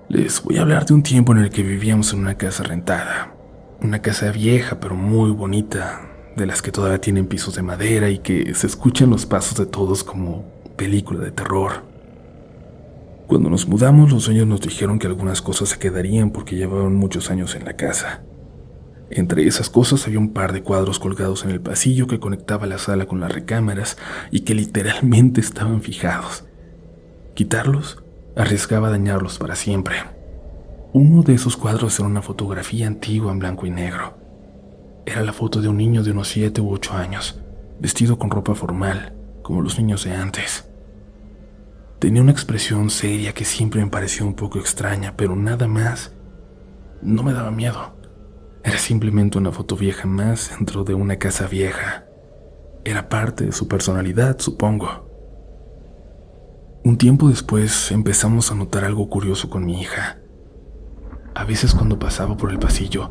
Les voy a hablar de un tiempo en el que vivíamos en una casa rentada. Una casa vieja pero muy bonita, de las que todavía tienen pisos de madera y que se escuchan los pasos de todos como película de terror. Cuando nos mudamos, los dueños nos dijeron que algunas cosas se quedarían porque llevaban muchos años en la casa. Entre esas cosas había un par de cuadros colgados en el pasillo que conectaba la sala con las recámaras y que literalmente estaban fijados. Quitarlos arriesgaba dañarlos para siempre. Uno de esos cuadros era una fotografía antigua en blanco y negro. Era la foto de un niño de unos 7 u 8 años, vestido con ropa formal, como los niños de antes. Tenía una expresión seria que siempre me pareció un poco extraña, pero nada más. No me daba miedo. Era simplemente una foto vieja más dentro de una casa vieja. Era parte de su personalidad, supongo. Un tiempo después empezamos a notar algo curioso con mi hija. A veces cuando pasaba por el pasillo,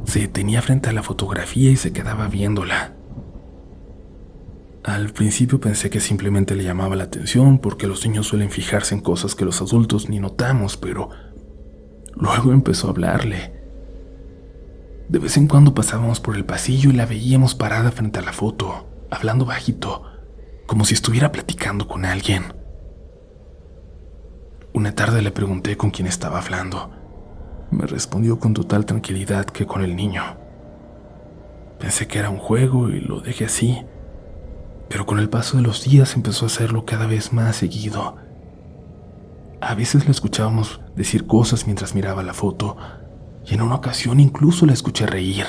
se detenía frente a la fotografía y se quedaba viéndola. Al principio pensé que simplemente le llamaba la atención porque los niños suelen fijarse en cosas que los adultos ni notamos, pero luego empezó a hablarle. De vez en cuando pasábamos por el pasillo y la veíamos parada frente a la foto, hablando bajito, como si estuviera platicando con alguien. Una tarde le pregunté con quién estaba hablando. Me respondió con total tranquilidad que con el niño. Pensé que era un juego y lo dejé así, pero con el paso de los días empezó a hacerlo cada vez más seguido. A veces la escuchábamos decir cosas mientras miraba la foto, y en una ocasión incluso la escuché reír.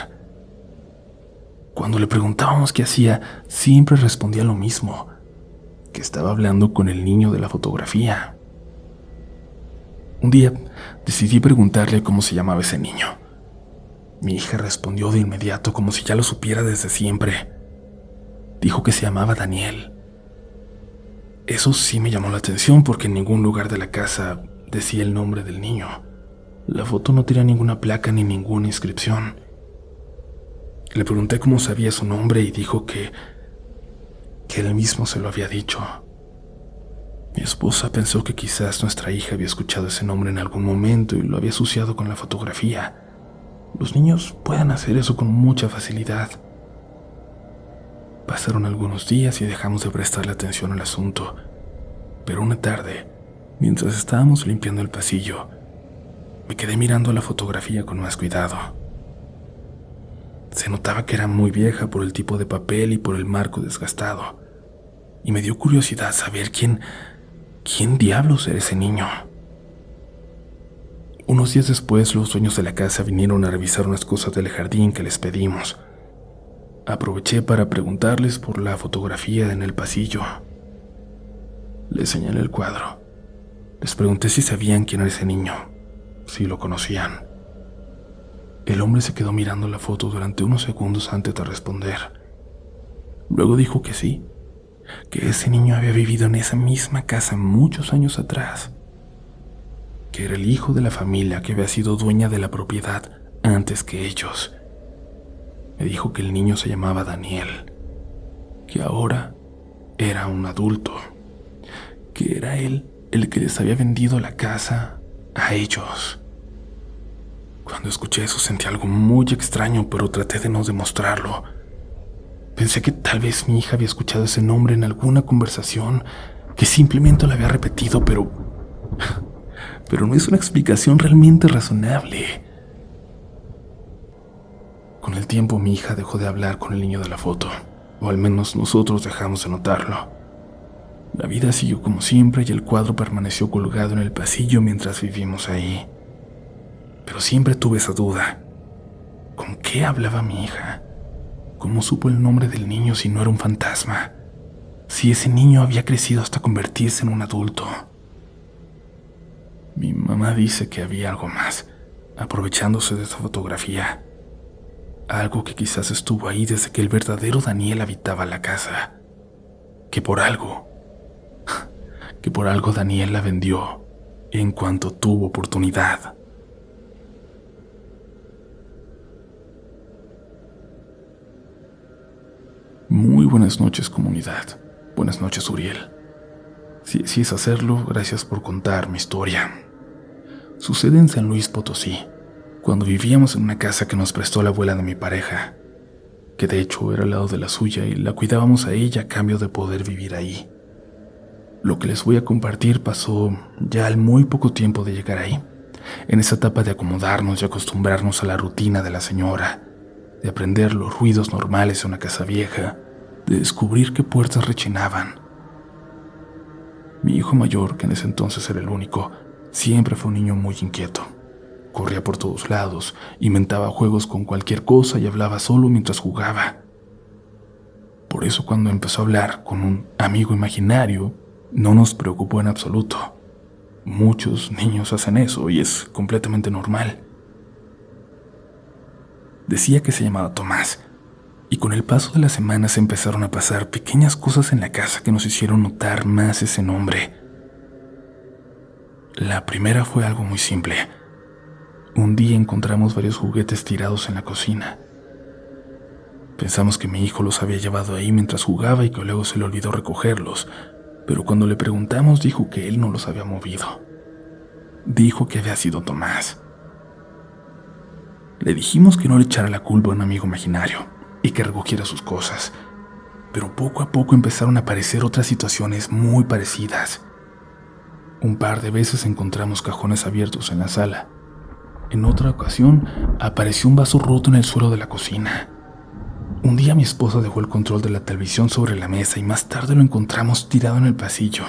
Cuando le preguntábamos qué hacía, siempre respondía lo mismo, que estaba hablando con el niño de la fotografía. Un día decidí preguntarle cómo se llamaba ese niño. Mi hija respondió de inmediato como si ya lo supiera desde siempre. Dijo que se llamaba Daniel. Eso sí me llamó la atención porque en ningún lugar de la casa decía el nombre del niño. La foto no tenía ninguna placa ni ninguna inscripción. Le pregunté cómo sabía su nombre y dijo que él mismo se lo había dicho. Mi esposa pensó que quizás nuestra hija había escuchado ese nombre en algún momento y lo había asociado con la fotografía. Los niños pueden hacer eso con mucha facilidad. Pasaron algunos días y dejamos de prestarle atención al asunto, pero una tarde, mientras estábamos limpiando el pasillo, me quedé mirando la fotografía con más cuidado. Se notaba que era muy vieja por el tipo de papel y por el marco desgastado, y me dio curiosidad saber quién diablos era ese niño. Unos días después, los dueños de la casa vinieron a revisar unas cosas del jardín que les pedimos. Aproveché para preguntarles por la fotografía en el pasillo. Les señalé el cuadro. Les pregunté si sabían quién era ese niño, si lo conocían. El hombre se quedó mirando la foto durante unos segundos antes de responder. Luego dijo que sí, que ese niño había vivido en esa misma casa muchos años atrás, que era el hijo de la familia que había sido dueña de la propiedad antes que ellos. Me dijo que el niño se llamaba Daniel, que ahora era un adulto, que era él el que les había vendido la casa a ellos. Cuando escuché eso sentí algo muy extraño, pero traté de no demostrarlo. Pensé que tal vez mi hija había escuchado ese nombre en alguna conversación, que simplemente lo había repetido, pero no es una explicación realmente razonable. Con el tiempo mi hija dejó de hablar con el niño de la foto, o al menos nosotros dejamos de notarlo. La vida siguió como siempre y el cuadro permaneció colgado en el pasillo mientras vivimos ahí. Pero siempre tuve esa duda. ¿Con qué hablaba mi hija? ¿Cómo supo el nombre del niño si no era un fantasma? Si ese niño había crecido hasta convertirse en un adulto. Mi mamá dice que había algo más, aprovechándose de esa fotografía. Algo que quizás estuvo ahí desde que el verdadero Daniel habitaba la casa. Que por algo Daniel la vendió en cuanto tuvo oportunidad. Muy buenas noches, comunidad. Buenas noches, Uriel. Si es hacerlo, gracias por contar mi historia. Sucede en San Luis Potosí, cuando vivíamos en una casa que nos prestó la abuela de mi pareja, que de hecho era al lado de la suya y la cuidábamos a ella a cambio de poder vivir ahí. Lo que les voy a compartir pasó ya al muy poco tiempo de llegar ahí, en esa etapa de acomodarnos y acostumbrarnos a la rutina de la señora, de aprender los ruidos normales de una casa vieja, de descubrir qué puertas rechinaban. Mi hijo mayor, que en ese entonces era el único, siempre fue un niño muy inquieto. Corría por todos lados, inventaba juegos con cualquier cosa y hablaba solo mientras jugaba. Por eso cuando empezó a hablar con un amigo imaginario, no nos preocupó en absoluto. Muchos niños hacen eso y es completamente normal. Decía que se llamaba Tomás, y con el paso de las semanas empezaron a pasar pequeñas cosas en la casa que nos hicieron notar más ese nombre. La primera fue algo muy simple. Un día encontramos varios juguetes tirados en la cocina. Pensamos que mi hijo los había llevado ahí mientras jugaba y que luego se le olvidó recogerlos, pero cuando le preguntamos dijo que él no los había movido. Dijo que había sido Tomás. Le dijimos que no le echara la culpa a un amigo imaginario y que recogiera sus cosas, pero poco a poco empezaron a aparecer otras situaciones muy parecidas. Un par de veces encontramos cajones abiertos en la sala. En otra ocasión apareció un vaso roto en el suelo de la cocina. Un día mi esposa dejó el control de la televisión sobre la mesa y más tarde lo encontramos tirado en el pasillo.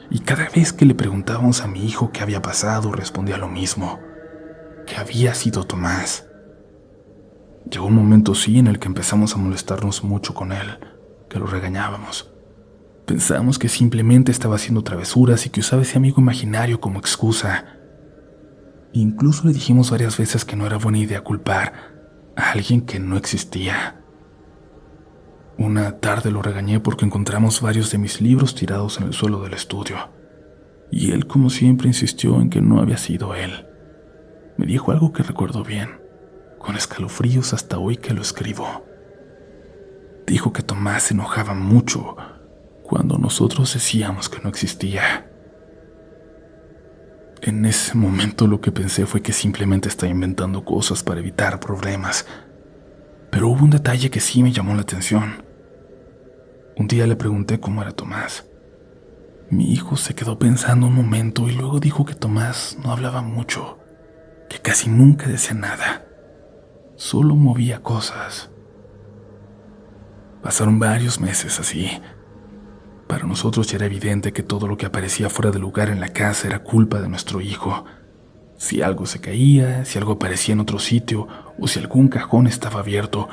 Y cada vez que le preguntábamos a mi hijo qué había pasado, respondía lo mismo, que había sido Tomás. Llegó un momento sí en el que empezamos a molestarnos mucho con él, que lo regañábamos. Pensamos que simplemente estaba haciendo travesuras y que usaba ese amigo imaginario como excusa. Incluso le dijimos varias veces que no era buena idea culpar a alguien que no existía. Una tarde lo regañé porque encontramos varios de mis libros tirados en el suelo del estudio, y él, como siempre, insistió en que no había sido él. Me dijo algo que recuerdo bien, con escalofríos hasta hoy que lo escribo. Dijo que Tomás se enojaba mucho cuando nosotros decíamos que no existía. En ese momento lo que pensé fue que simplemente estaba inventando cosas para evitar problemas. Pero hubo un detalle que sí me llamó la atención. Un día le pregunté cómo era Tomás. Mi hijo se quedó pensando un momento y luego dijo que Tomás no hablaba mucho, que casi nunca decía nada, solo movía cosas. Pasaron varios meses así. Para nosotros ya era evidente que todo lo que aparecía fuera de lugar en la casa era culpa de nuestro hijo. Si algo se caía, si algo aparecía en otro sitio o si algún cajón estaba abierto,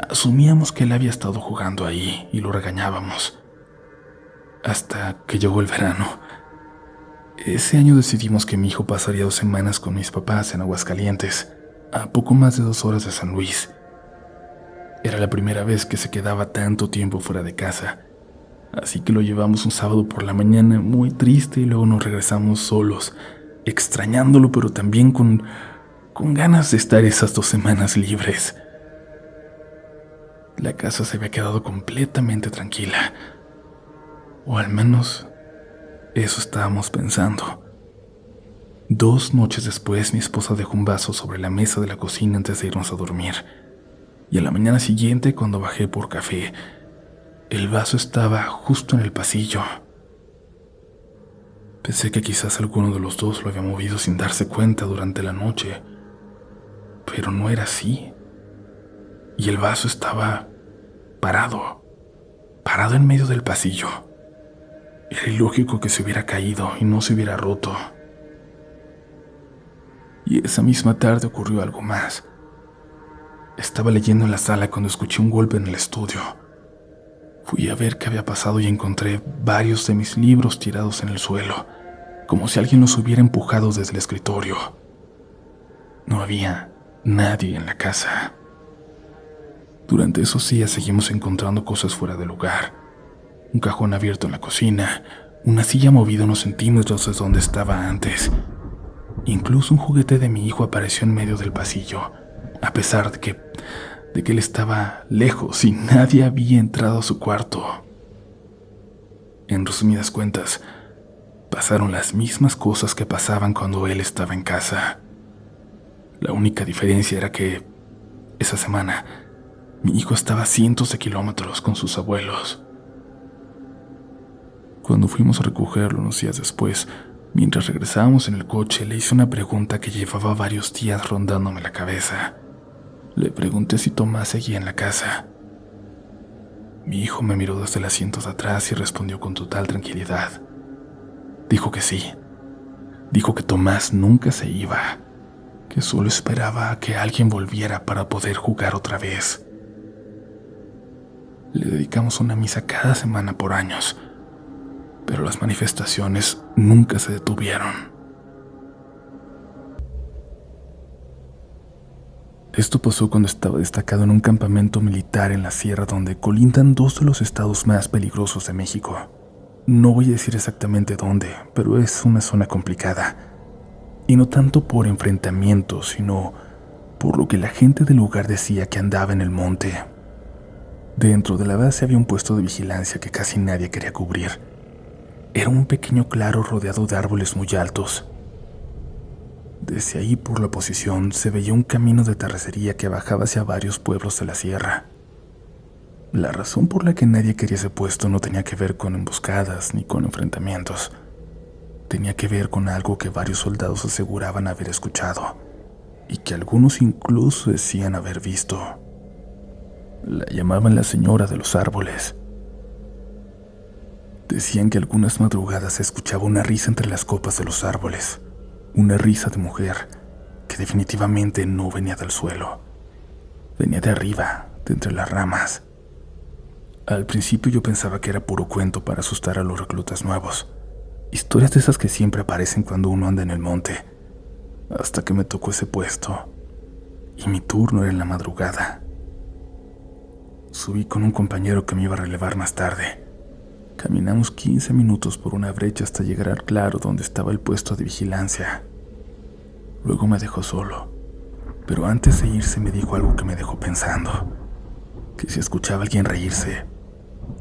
asumíamos que él había estado jugando ahí y lo regañábamos. Hasta que llegó el verano. Ese año decidimos que mi hijo pasaría 2 semanas con mis papás en Aguascalientes, a poco más de 2 horas de San Luis. Era la primera vez que se quedaba tanto tiempo fuera de casa. Así que lo llevamos un sábado por la mañana muy triste y luego nos regresamos solos, extrañándolo pero también con ganas de estar esas 2 semanas libres. La casa se había quedado completamente tranquila, o al menos eso estábamos pensando. 2 noches después mi esposa dejó un vaso sobre la mesa de la cocina antes de irnos a dormir, y a la mañana siguiente cuando bajé por café, el vaso estaba justo en el pasillo. Pensé que quizás alguno de los dos lo había movido sin darse cuenta durante la noche, pero no era así. Y el vaso estaba parado en medio del pasillo. Era ilógico que se hubiera caído y no se hubiera roto. Y esa misma tarde ocurrió algo más. Estaba leyendo en la sala cuando escuché un golpe en el estudio. Fui a ver qué había pasado y encontré varios de mis libros tirados en el suelo, como si alguien los hubiera empujado desde el escritorio. No había nadie en la casa. Durante esos días seguimos encontrando cosas fuera de lugar. Un cajón abierto en la cocina, una silla movida unos centímetros de donde estaba antes. Incluso un juguete de mi hijo apareció en medio del pasillo, a pesar de que él estaba lejos y nadie había entrado a su cuarto. En resumidas cuentas, pasaron las mismas cosas que pasaban cuando él estaba en casa. La única diferencia era que esa semana mi hijo estaba a cientos de kilómetros con sus abuelos. Cuando fuimos a recogerlo unos días después, mientras regresábamos en el coche, le hice una pregunta que llevaba varios días rondándome la cabeza. Le pregunté si Tomás seguía en la casa. Mi hijo me miró desde el asiento de atrás y respondió con total tranquilidad. Dijo que sí. Dijo que Tomás nunca se iba, que solo esperaba a que alguien volviera para poder jugar otra vez. Le dedicamos una misa cada semana por años, pero las manifestaciones nunca se detuvieron. Esto pasó cuando estaba destacado en un campamento militar en la sierra donde colindan dos de los estados más peligrosos de México. No voy a decir exactamente dónde, pero es una zona complicada. Y no tanto por enfrentamientos, sino por lo que la gente del lugar decía que andaba en el monte. Dentro de la base había un puesto de vigilancia que casi nadie quería cubrir. Era un pequeño claro rodeado de árboles muy altos. Desde ahí, por la posición, se veía un camino de terracería que bajaba hacia varios pueblos de la sierra. La razón por la que nadie quería ese puesto no tenía que ver con emboscadas ni con enfrentamientos. Tenía que ver con algo que varios soldados aseguraban haber escuchado, y que algunos incluso decían haber visto. La llamaban la señora de los árboles. Decían que algunas madrugadas se escuchaba una risa entre las copas de los árboles. Una risa de mujer que definitivamente no venía del suelo. Venía de arriba, de entre las ramas. Al principio yo pensaba que era puro cuento para asustar a los reclutas nuevos. Historias de esas que siempre aparecen cuando uno anda en el monte. Hasta que me tocó ese puesto. Y mi turno era en la madrugada. Subí con un compañero que me iba a relevar más tarde. Caminamos 15 minutos por una brecha hasta llegar al claro donde estaba el puesto de vigilancia. Luego me dejó solo, pero antes de irse me dijo algo que me dejó pensando. Que si escuchaba a alguien reírse,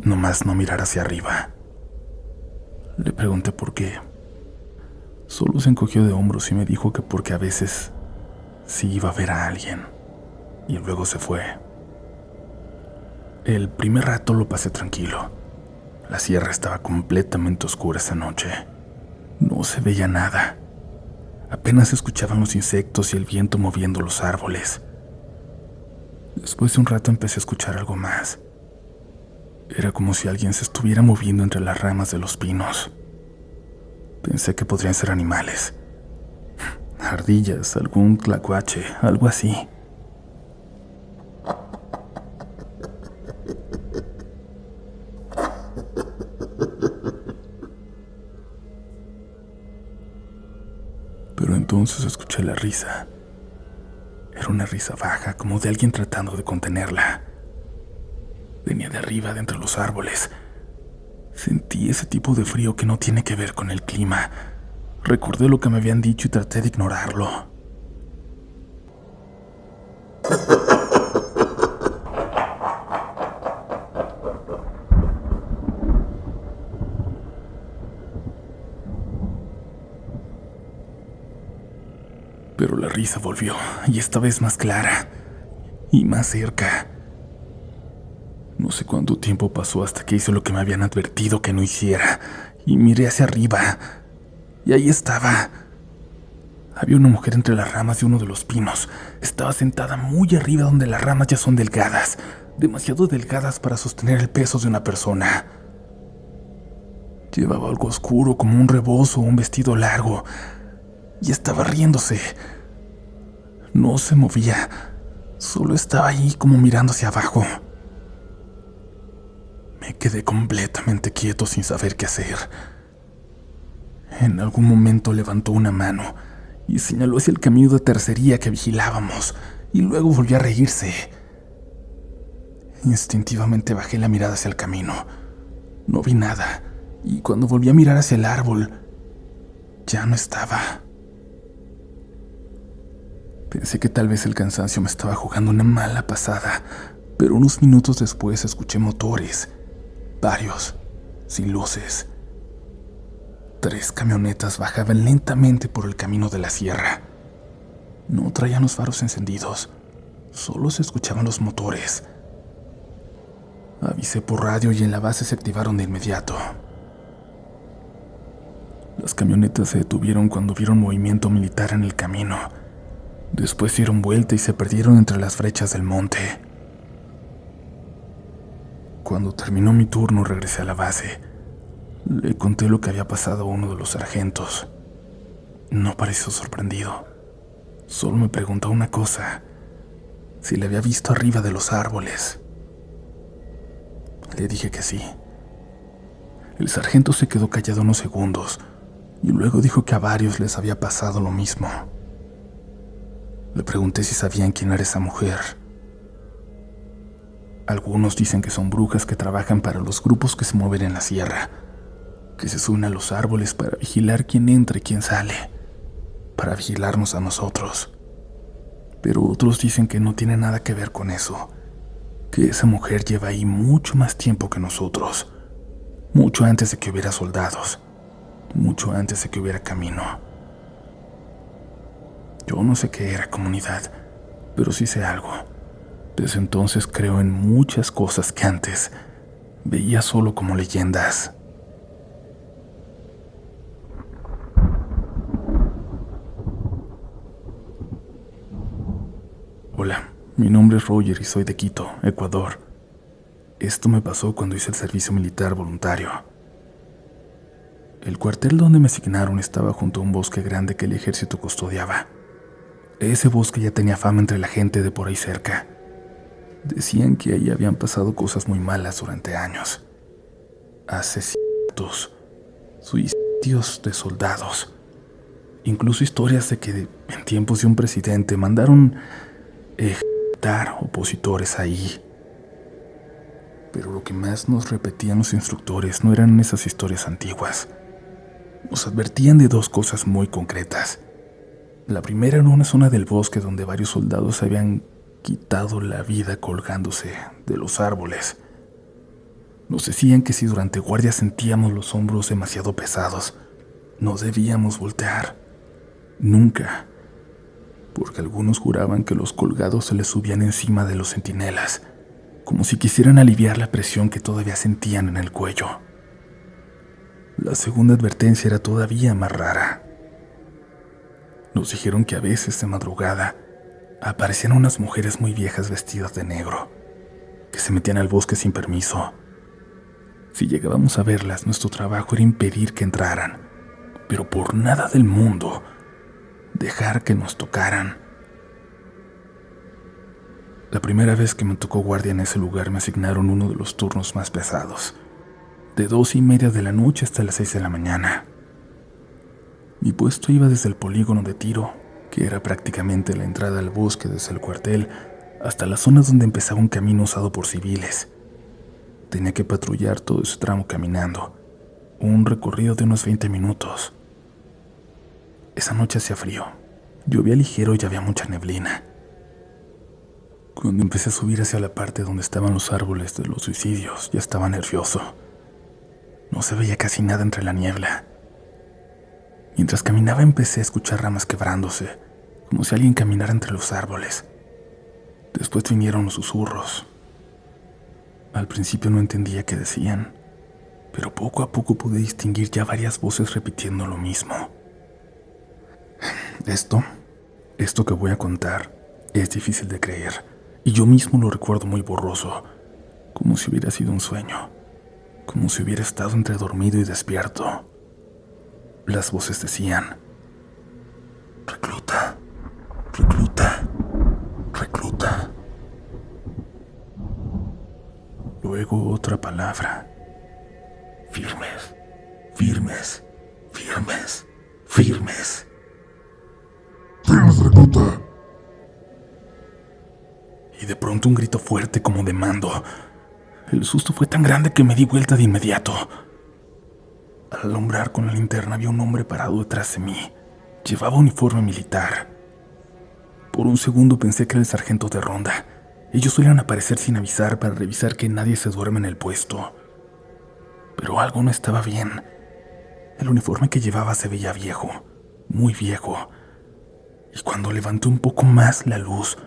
nomás no mirar hacia arriba. Le pregunté por qué. Solo se encogió de hombros y me dijo que porque a veces sí iba a ver a alguien, y luego se fue. El primer rato lo pasé tranquilo. La sierra estaba completamente oscura esa noche. No se veía nada. Apenas se escuchaban los insectos y el viento moviendo los árboles. Después de un rato empecé a escuchar algo más. Era como si alguien se estuviera moviendo entre las ramas de los pinos. Pensé que podrían ser animales. Ardillas, algún tlacuache, algo así. Pero entonces escuché la risa. Era una risa baja, como de alguien tratando de contenerla. Venía de arriba, de entre los árboles. Sentí ese tipo de frío que no tiene que ver con el clima. Recordé lo que me habían dicho y traté de ignorarlo. Pero la risa volvió, y esta vez más clara, y más cerca. No sé cuánto tiempo pasó hasta que hice lo que me habían advertido que no hiciera, y miré hacia arriba, y ahí estaba. Había una mujer entre las ramas de uno de los pinos. Estaba sentada muy arriba donde las ramas ya son delgadas, demasiado delgadas para sostener el peso de una persona. Llevaba algo oscuro como un rebozo o un vestido largo, y estaba riéndose. No se movía, solo estaba ahí como mirando hacia abajo. Me quedé completamente quieto sin saber qué hacer. En algún momento levantó una mano y señaló hacia el camino de tercería que vigilábamos, y luego volvió a reírse. Instintivamente bajé la mirada hacia el camino. No vi nada, y cuando volví a mirar hacia el árbol, ya no estaba. Pensé que tal vez el cansancio me estaba jugando una mala pasada, pero unos minutos después escuché motores, varios, sin luces. 3 camionetas bajaban lentamente por el camino de la sierra. No traían los faros encendidos, solo se escuchaban los motores. Avisé por radio y en la base se activaron de inmediato. Las camionetas se detuvieron cuando vieron movimiento militar en el camino. Después dieron vuelta y se perdieron entre las brechas del monte. Cuando terminó mi turno regresé a la base. Le conté lo que había pasado a uno de los sargentos. No pareció sorprendido. Solo me preguntó una cosa: si le había visto arriba de los árboles. Le dije que sí. El sargento se quedó callado unos segundos y luego dijo que a varios les había pasado lo mismo. Le pregunté si sabían quién era esa mujer. Algunos dicen que son brujas que trabajan para los grupos que se mueven en la sierra, que se suben a los árboles para vigilar quién entra y quién sale, para vigilarnos a nosotros. Pero otros dicen que no tiene nada que ver con eso, que esa mujer lleva ahí mucho más tiempo que nosotros, mucho antes de que hubiera soldados, mucho antes de que hubiera camino. Yo no sé qué era comunidad, pero sí sé algo. Desde entonces creo en muchas cosas que antes veía solo como leyendas. Hola, mi nombre es Roger y soy de Quito, Ecuador. Esto me pasó cuando hice el servicio militar voluntario. El cuartel donde me asignaron estaba junto a un bosque grande que el ejército custodiaba. Ese bosque ya tenía fama entre la gente de por ahí cerca. Decían que ahí habían pasado cosas muy malas durante años. Asesinatos, suicidios de soldados. Incluso historias de que en tiempos de un presidente mandaron ejecutar opositores ahí. Pero lo que más nos repetían los instructores no eran esas historias antiguas. Nos advertían de dos cosas muy concretas. La primera era una zona del bosque donde varios soldados se habían quitado la vida colgándose de los árboles. Nos decían que si durante guardia sentíamos los hombros demasiado pesados, no debíamos voltear. Nunca. Porque algunos juraban que los colgados se les subían encima de los centinelas, como si quisieran aliviar la presión que todavía sentían en el cuello. La segunda advertencia era todavía más rara. Nos dijeron que a veces de madrugada aparecían unas mujeres muy viejas vestidas de negro, que se metían al bosque sin permiso. Si llegábamos a verlas, nuestro trabajo era impedir que entraran, pero por nada del mundo dejar que nos tocaran. La primera vez que me tocó guardia en ese lugar me asignaron uno de los turnos más pesados, de 2:30 de la noche hasta las 6 de la mañana. Mi puesto iba desde el polígono de tiro, que era prácticamente la entrada al bosque desde el cuartel, hasta las zonas donde empezaba un camino usado por civiles. Tenía que patrullar todo ese tramo caminando, un recorrido de unos 20 minutos. Esa noche hacía frío, llovía ligero y había mucha neblina. Cuando empecé a subir hacia la parte donde estaban los árboles de los suicidios, ya estaba nervioso. No se veía casi nada entre la niebla. Mientras caminaba empecé a escuchar ramas quebrándose, como si alguien caminara entre los árboles. Después vinieron los susurros. Al principio no entendía qué decían, pero poco a poco pude distinguir ya varias voces repitiendo lo mismo. Esto que voy a contar es difícil de creer, y yo mismo lo recuerdo muy borroso, como si hubiera sido un sueño, como si hubiera estado entre dormido y despierto. Las voces decían: recluta, recluta, recluta. Luego otra palabra: firmes, firmes, firmes, firmes. ¡Firmes, recluta! Y de pronto un grito fuerte como de mando. El susto fue tan grande que me di vuelta de inmediato. Al alumbrar con la linterna vi a un hombre parado detrás de mí. Llevaba uniforme militar. Por un segundo pensé que era el sargento de ronda. Ellos suelen aparecer sin avisar para revisar que nadie se duerme en el puesto. Pero algo no estaba bien. El uniforme que llevaba se veía viejo, muy viejo. Y cuando levanté un poco más la luz,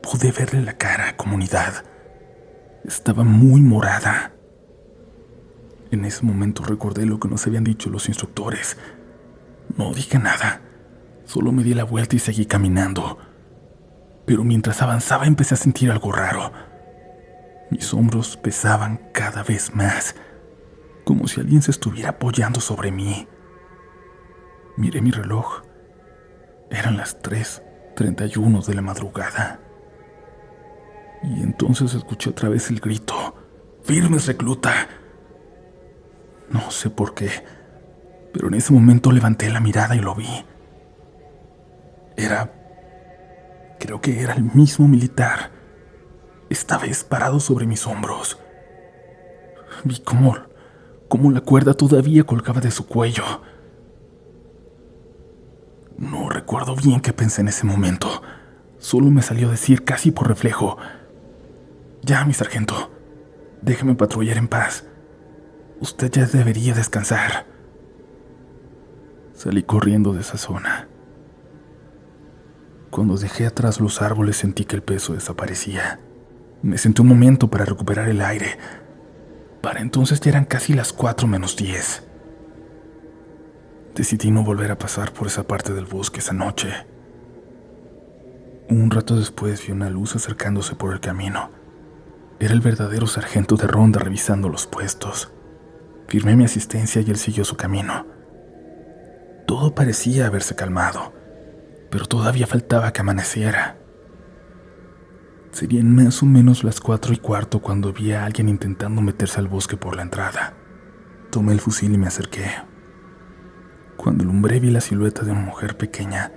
pude verle la cara a comunidad. Estaba muy morada. En ese momento recordé lo que nos habían dicho los instructores. No dije nada. Solo me di la vuelta y seguí caminando. Pero mientras avanzaba empecé a sentir algo raro. Mis hombros pesaban cada vez más, como si alguien se estuviera apoyando sobre mí. Miré mi reloj. Eran las 3:31 de la madrugada. Y entonces escuché otra vez el grito: ¡Firmes, recluta! No sé por qué, pero en ese momento levanté la mirada y lo vi. Creo que era el mismo militar, esta vez parado sobre mis hombros. Vi cómo la cuerda todavía colgaba de su cuello. No recuerdo bien qué pensé en ese momento. Solo me salió decir casi por reflejo: «Ya, mi sargento, déjeme patrullar en paz. Usted ya debería descansar». Salí corriendo de esa zona. Cuando dejé atrás los árboles sentí que el peso desaparecía. Me senté un momento para recuperar el aire. Para entonces ya eran casi las 4:10. Decidí no volver a pasar por esa parte del bosque esa noche. Un rato después vi una luz acercándose por el camino. Era el verdadero sargento de ronda revisando los puestos. Firmé mi asistencia y él siguió su camino. Todo parecía haberse calmado, pero todavía faltaba que amaneciera. Serían más o menos las 4:15 cuando vi a alguien intentando meterse al bosque por la entrada. Tomé el fusil y me acerqué. Cuando alumbré vi la silueta de una mujer pequeña,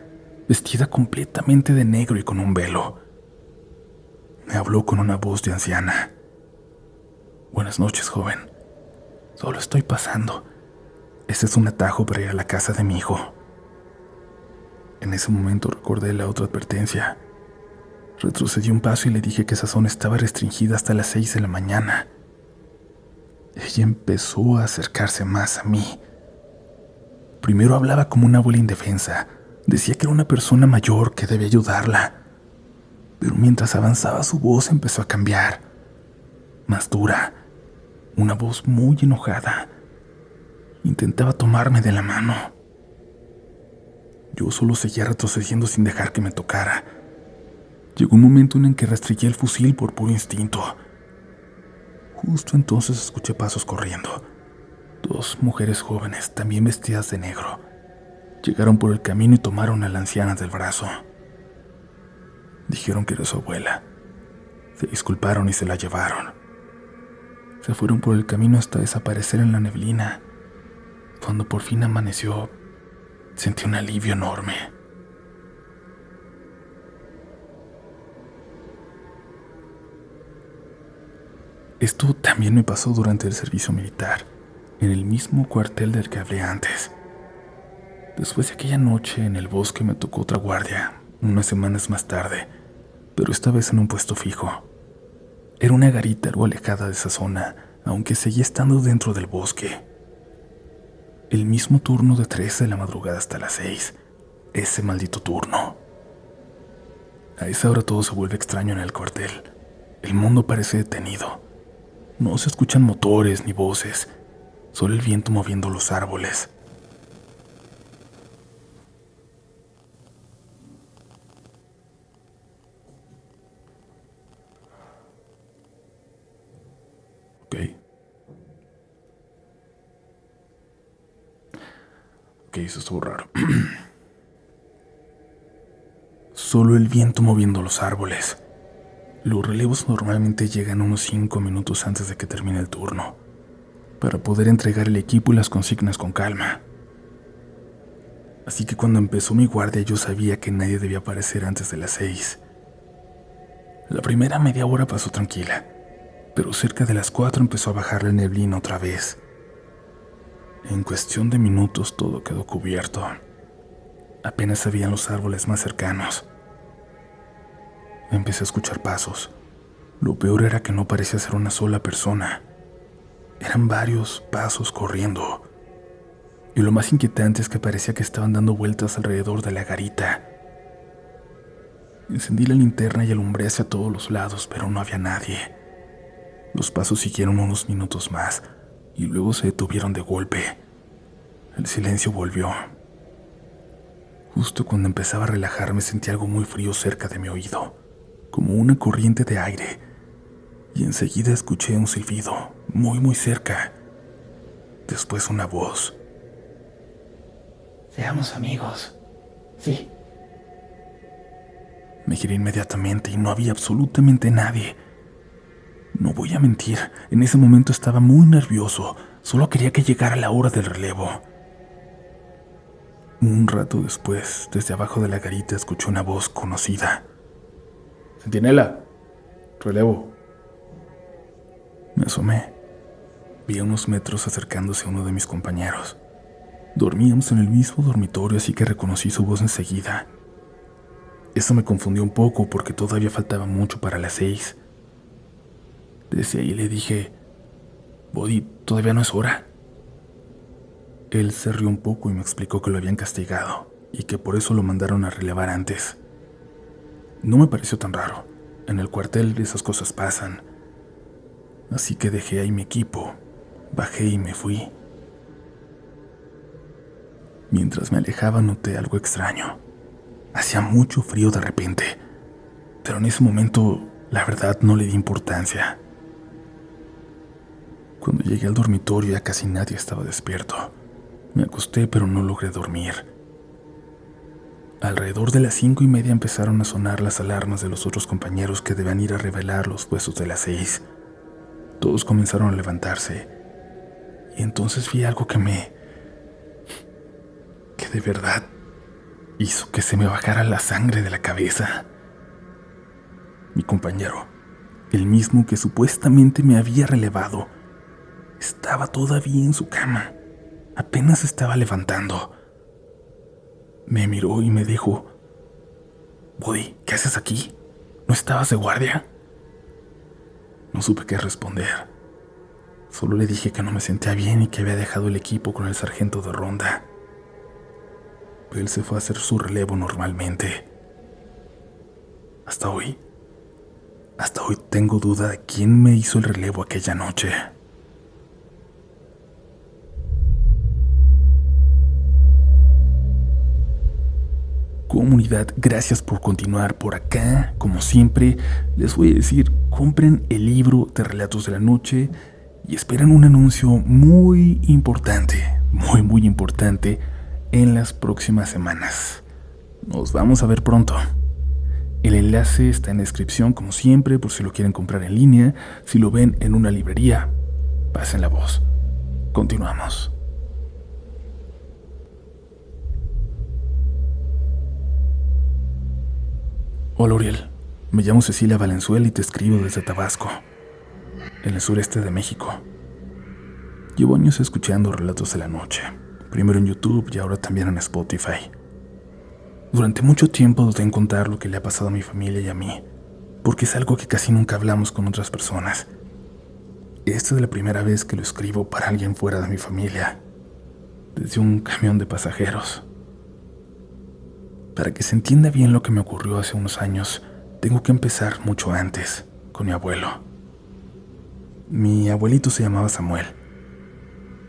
vestida completamente de negro y con un velo. Me habló con una voz de anciana. «Buenas noches, joven. Solo estoy pasando. Este es un atajo para ir a la casa de mi hijo». En ese momento recordé la otra advertencia. Retrocedí un paso y le dije que esa zona estaba restringida hasta las 6 de la mañana. Ella empezó a acercarse más a mí. Primero hablaba como una abuela indefensa. Decía que era una persona mayor que debía ayudarla. Pero mientras avanzaba su voz empezó a cambiar. Más dura. Una voz muy enojada. Intentaba tomarme de la mano. Yo solo seguía retrocediendo sin dejar que me tocara. Llegó un momento en el que rastreé el fusil por puro instinto. Justo entonces escuché pasos corriendo. 2 mujeres jóvenes, también vestidas de negro. Llegaron por el camino y tomaron a la anciana del brazo. Dijeron que era su abuela. Se disculparon y se la llevaron. Se fueron por el camino hasta desaparecer en la neblina. Cuando por fin amaneció, sentí un alivio enorme. Esto también me pasó durante el servicio militar, en el mismo cuartel del que hablé antes. Después de aquella noche en el bosque me tocó otra guardia, unas semanas más tarde, pero esta vez en un puesto fijo. Era una garita algo alejada de esa zona, aunque seguía estando dentro del bosque. El mismo turno de 3 de la madrugada hasta las 6, ese maldito turno. A esa hora todo se vuelve extraño en el cuartel. El mundo parece detenido. No se escuchan motores ni voces, solo el viento moviendo los árboles. Ok, eso estuvo raro. Solo el viento moviendo los árboles. Los relevos normalmente llegan unos 5 minutos antes de que termine el turno, para poder entregar el equipo y las consignas con calma. Así que cuando empezó mi guardia yo sabía que nadie debía aparecer antes de las 6. La primera media hora pasó tranquila, pero cerca de las 4 empezó a bajar la neblina otra vez. En cuestión de minutos todo quedó cubierto. Apenas se veían los árboles más cercanos. Empecé a escuchar pasos. Lo peor era que no parecía ser una sola persona. Eran varios pasos corriendo. Y lo más inquietante es que parecía que estaban dando vueltas alrededor de la garita. Encendí la linterna y alumbré hacia todos los lados, pero no había nadie. Los pasos siguieron unos minutos más y luego se detuvieron de golpe. El silencio volvió. Justo cuando empezaba a relajarme sentí algo muy frío cerca de mi oído, como una corriente de aire, y enseguida escuché un silbido, muy cerca. Después una voz. Seamos amigos. Sí. Me giré inmediatamente y no había absolutamente nadie. No voy a mentir, en ese momento estaba muy nervioso, solo quería que llegara la hora del relevo. Un rato después, desde abajo de la garita escuché una voz conocida. Centinela, relevo. Me asomé. Vi a unos metros acercándose a uno de mis compañeros. Dormíamos en el mismo dormitorio, así que reconocí su voz enseguida. Eso me confundió un poco porque todavía faltaba mucho para las 6. Desde ahí le dije, Body, ¿todavía no es hora? Él se rió un poco y me explicó que lo habían castigado y que por eso lo mandaron a relevar antes. No me pareció tan raro. En el cuartel esas cosas pasan. Así que dejé ahí mi equipo, bajé y me fui. Mientras me alejaba noté algo extraño. Hacía mucho frío de repente, pero en ese momento, la verdad, no le di importancia. Cuando llegué al dormitorio ya casi nadie estaba despierto. Me acosté pero no logré dormir. Alrededor de las 5:30 empezaron a sonar las alarmas de los otros compañeros que debían ir a revelar los huesos de las 6. Todos comenzaron a levantarse. Y entonces vi algo que de verdad hizo que se me bajara la sangre de la cabeza. Mi compañero, el mismo que supuestamente me había relevado, estaba todavía en su cama. Apenas estaba levantando. Me miró y me dijo, Body, ¿qué haces aquí? ¿No estabas de guardia? No supe qué responder. Solo le dije que no me sentía bien y que había dejado el equipo con el sargento de ronda. Él se fue a hacer su relevo normalmente. Hasta hoy tengo duda de quién me hizo el relevo aquella noche. Comunidad, gracias por continuar por acá. Como siempre, les voy a decir, compren el libro de Relatos de la Noche y esperen un anuncio muy importante, muy importante en las próximas semanas. Nos vamos a ver pronto. El enlace está en la descripción, como siempre, por si lo quieren comprar en línea. Si lo ven en una librería, pasen la voz. Continuamos. Hola, Uriel. Me llamo Cecilia Valenzuela y te escribo desde Tabasco, en el sureste de México. Llevo años escuchando Relatos de la Noche, primero en YouTube y ahora también en Spotify. Durante mucho tiempo dudé en contar lo que le ha pasado a mi familia y a mí, porque es algo que casi nunca hablamos con otras personas. Esta es la primera vez que lo escribo para alguien fuera de mi familia, desde un camión de pasajeros. Para que se entienda bien lo que me ocurrió hace unos años, tengo que empezar mucho antes, con mi abuelo. Mi abuelito se llamaba Samuel.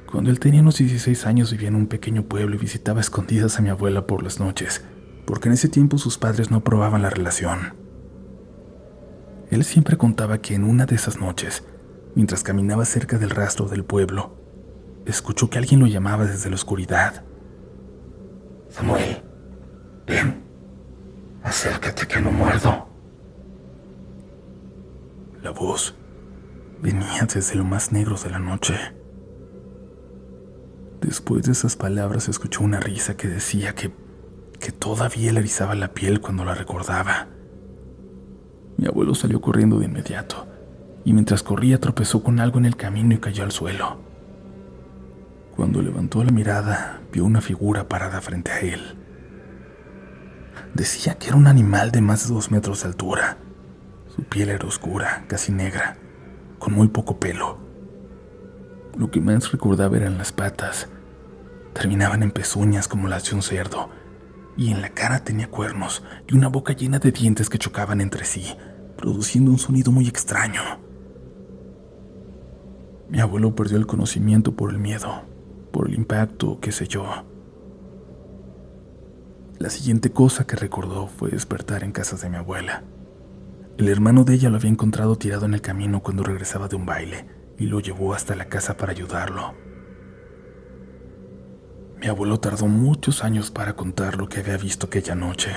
Cuando él tenía unos 16 años vivía en un pequeño pueblo y visitaba a escondidas a mi abuela por las noches, porque en ese tiempo sus padres no aprobaban la relación. Él siempre contaba que en una de esas noches, mientras caminaba cerca del rastro del pueblo, escuchó que alguien lo llamaba desde la oscuridad. Samuel, ven, acércate que no muerdo. La voz venía desde lo más negro de la noche. Después de esas palabras escuchó una risa que decía que todavía le erizaba la piel cuando la recordaba. Mi abuelo salió corriendo de inmediato, y mientras corría tropezó con algo en el camino y cayó al suelo. Cuando levantó la mirada, vio una figura parada frente a él. Decía que era un animal de más de 2 metros de altura. Su piel era oscura, casi negra, con muy poco pelo. Lo que más recordaba eran las patas. Terminaban en pezuñas como las de un cerdo, y en la cara tenía cuernos y una boca llena de dientes que chocaban entre sí, produciendo un sonido muy extraño. Mi abuelo perdió el conocimiento por el miedo, por el impacto, qué sé yo. La siguiente cosa que recordó fue despertar en casa de mi abuela. El hermano de ella lo había encontrado tirado en el camino cuando regresaba de un baile y lo llevó hasta la casa para ayudarlo. Mi abuelo tardó muchos años para contar lo que había visto aquella noche.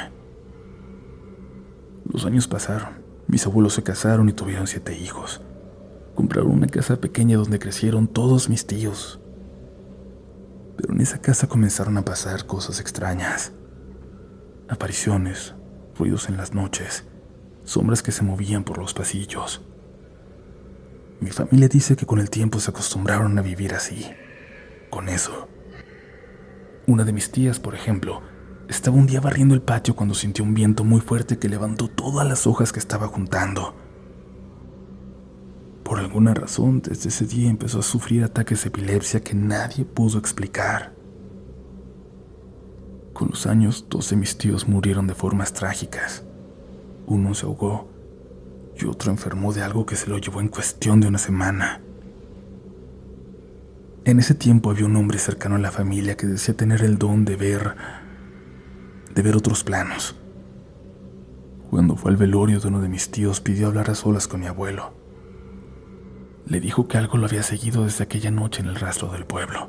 Los años pasaron, mis abuelos se casaron y tuvieron 7 hijos. Compraron una casa pequeña donde crecieron todos mis tíos. Pero en esa casa comenzaron a pasar cosas extrañas. Apariciones, ruidos en las noches, sombras que se movían por los pasillos. Mi familia dice que con el tiempo se acostumbraron a vivir así, con eso. Una de mis tías, por ejemplo, estaba un día barriendo el patio cuando sintió un viento muy fuerte que levantó todas las hojas que estaba juntando. Por alguna razón, desde ese día empezó a sufrir ataques de epilepsia que nadie pudo explicar. Con los años, 2 de mis tíos murieron de formas trágicas. Uno se ahogó y otro enfermó de algo que se lo llevó en cuestión de una semana. En ese tiempo había un hombre cercano a la familia que decía tener el don de ver otros planos. Cuando fue al velorio de uno de mis tíos, pidió hablar a solas con mi abuelo. Le dijo que algo lo había seguido desde aquella noche en el rastro del pueblo,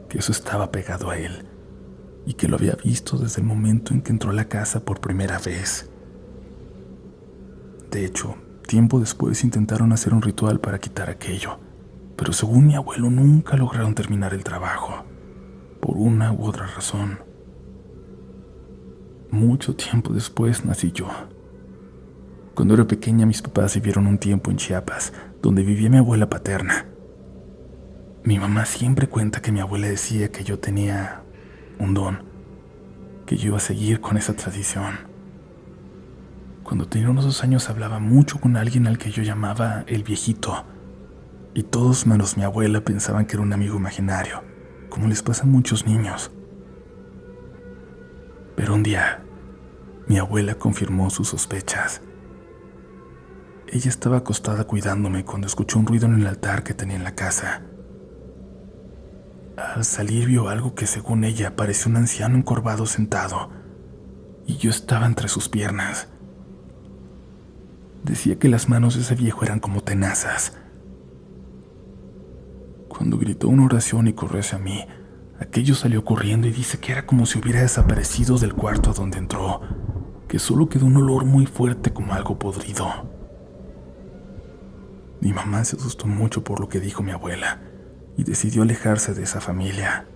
que eso estaba pegado a él y que lo había visto desde el momento en que entró a la casa por primera vez. De hecho, tiempo después intentaron hacer un ritual para quitar aquello, pero según mi abuelo nunca lograron terminar el trabajo, por una u otra razón. Mucho tiempo después nací yo. Cuando era pequeña, mis papás vivieron un tiempo en Chiapas, donde vivía mi abuela paterna. Mi mamá siempre cuenta que mi abuela decía que yo tenía un don, que yo iba a seguir con esa tradición. Cuando tenía unos 2 años hablaba mucho con alguien al que yo llamaba el viejito, y todos menos mi abuela pensaban que era un amigo imaginario, como les pasa a muchos niños. Pero un día, mi abuela confirmó sus sospechas. Ella estaba acostada cuidándome cuando escuchó un ruido en el altar que tenía en la casa. Al salir vio algo que según ella parecía un anciano encorvado sentado, y yo estaba entre sus piernas. Decía que las manos de ese viejo eran como tenazas. Cuando gritó una oración y corrió hacia mí, aquello salió corriendo y dice que era como si hubiera desaparecido del cuarto a donde entró, que solo quedó un olor muy fuerte como algo podrido. Mi mamá se asustó mucho por lo que dijo mi abuela y decidió alejarse de esa familia.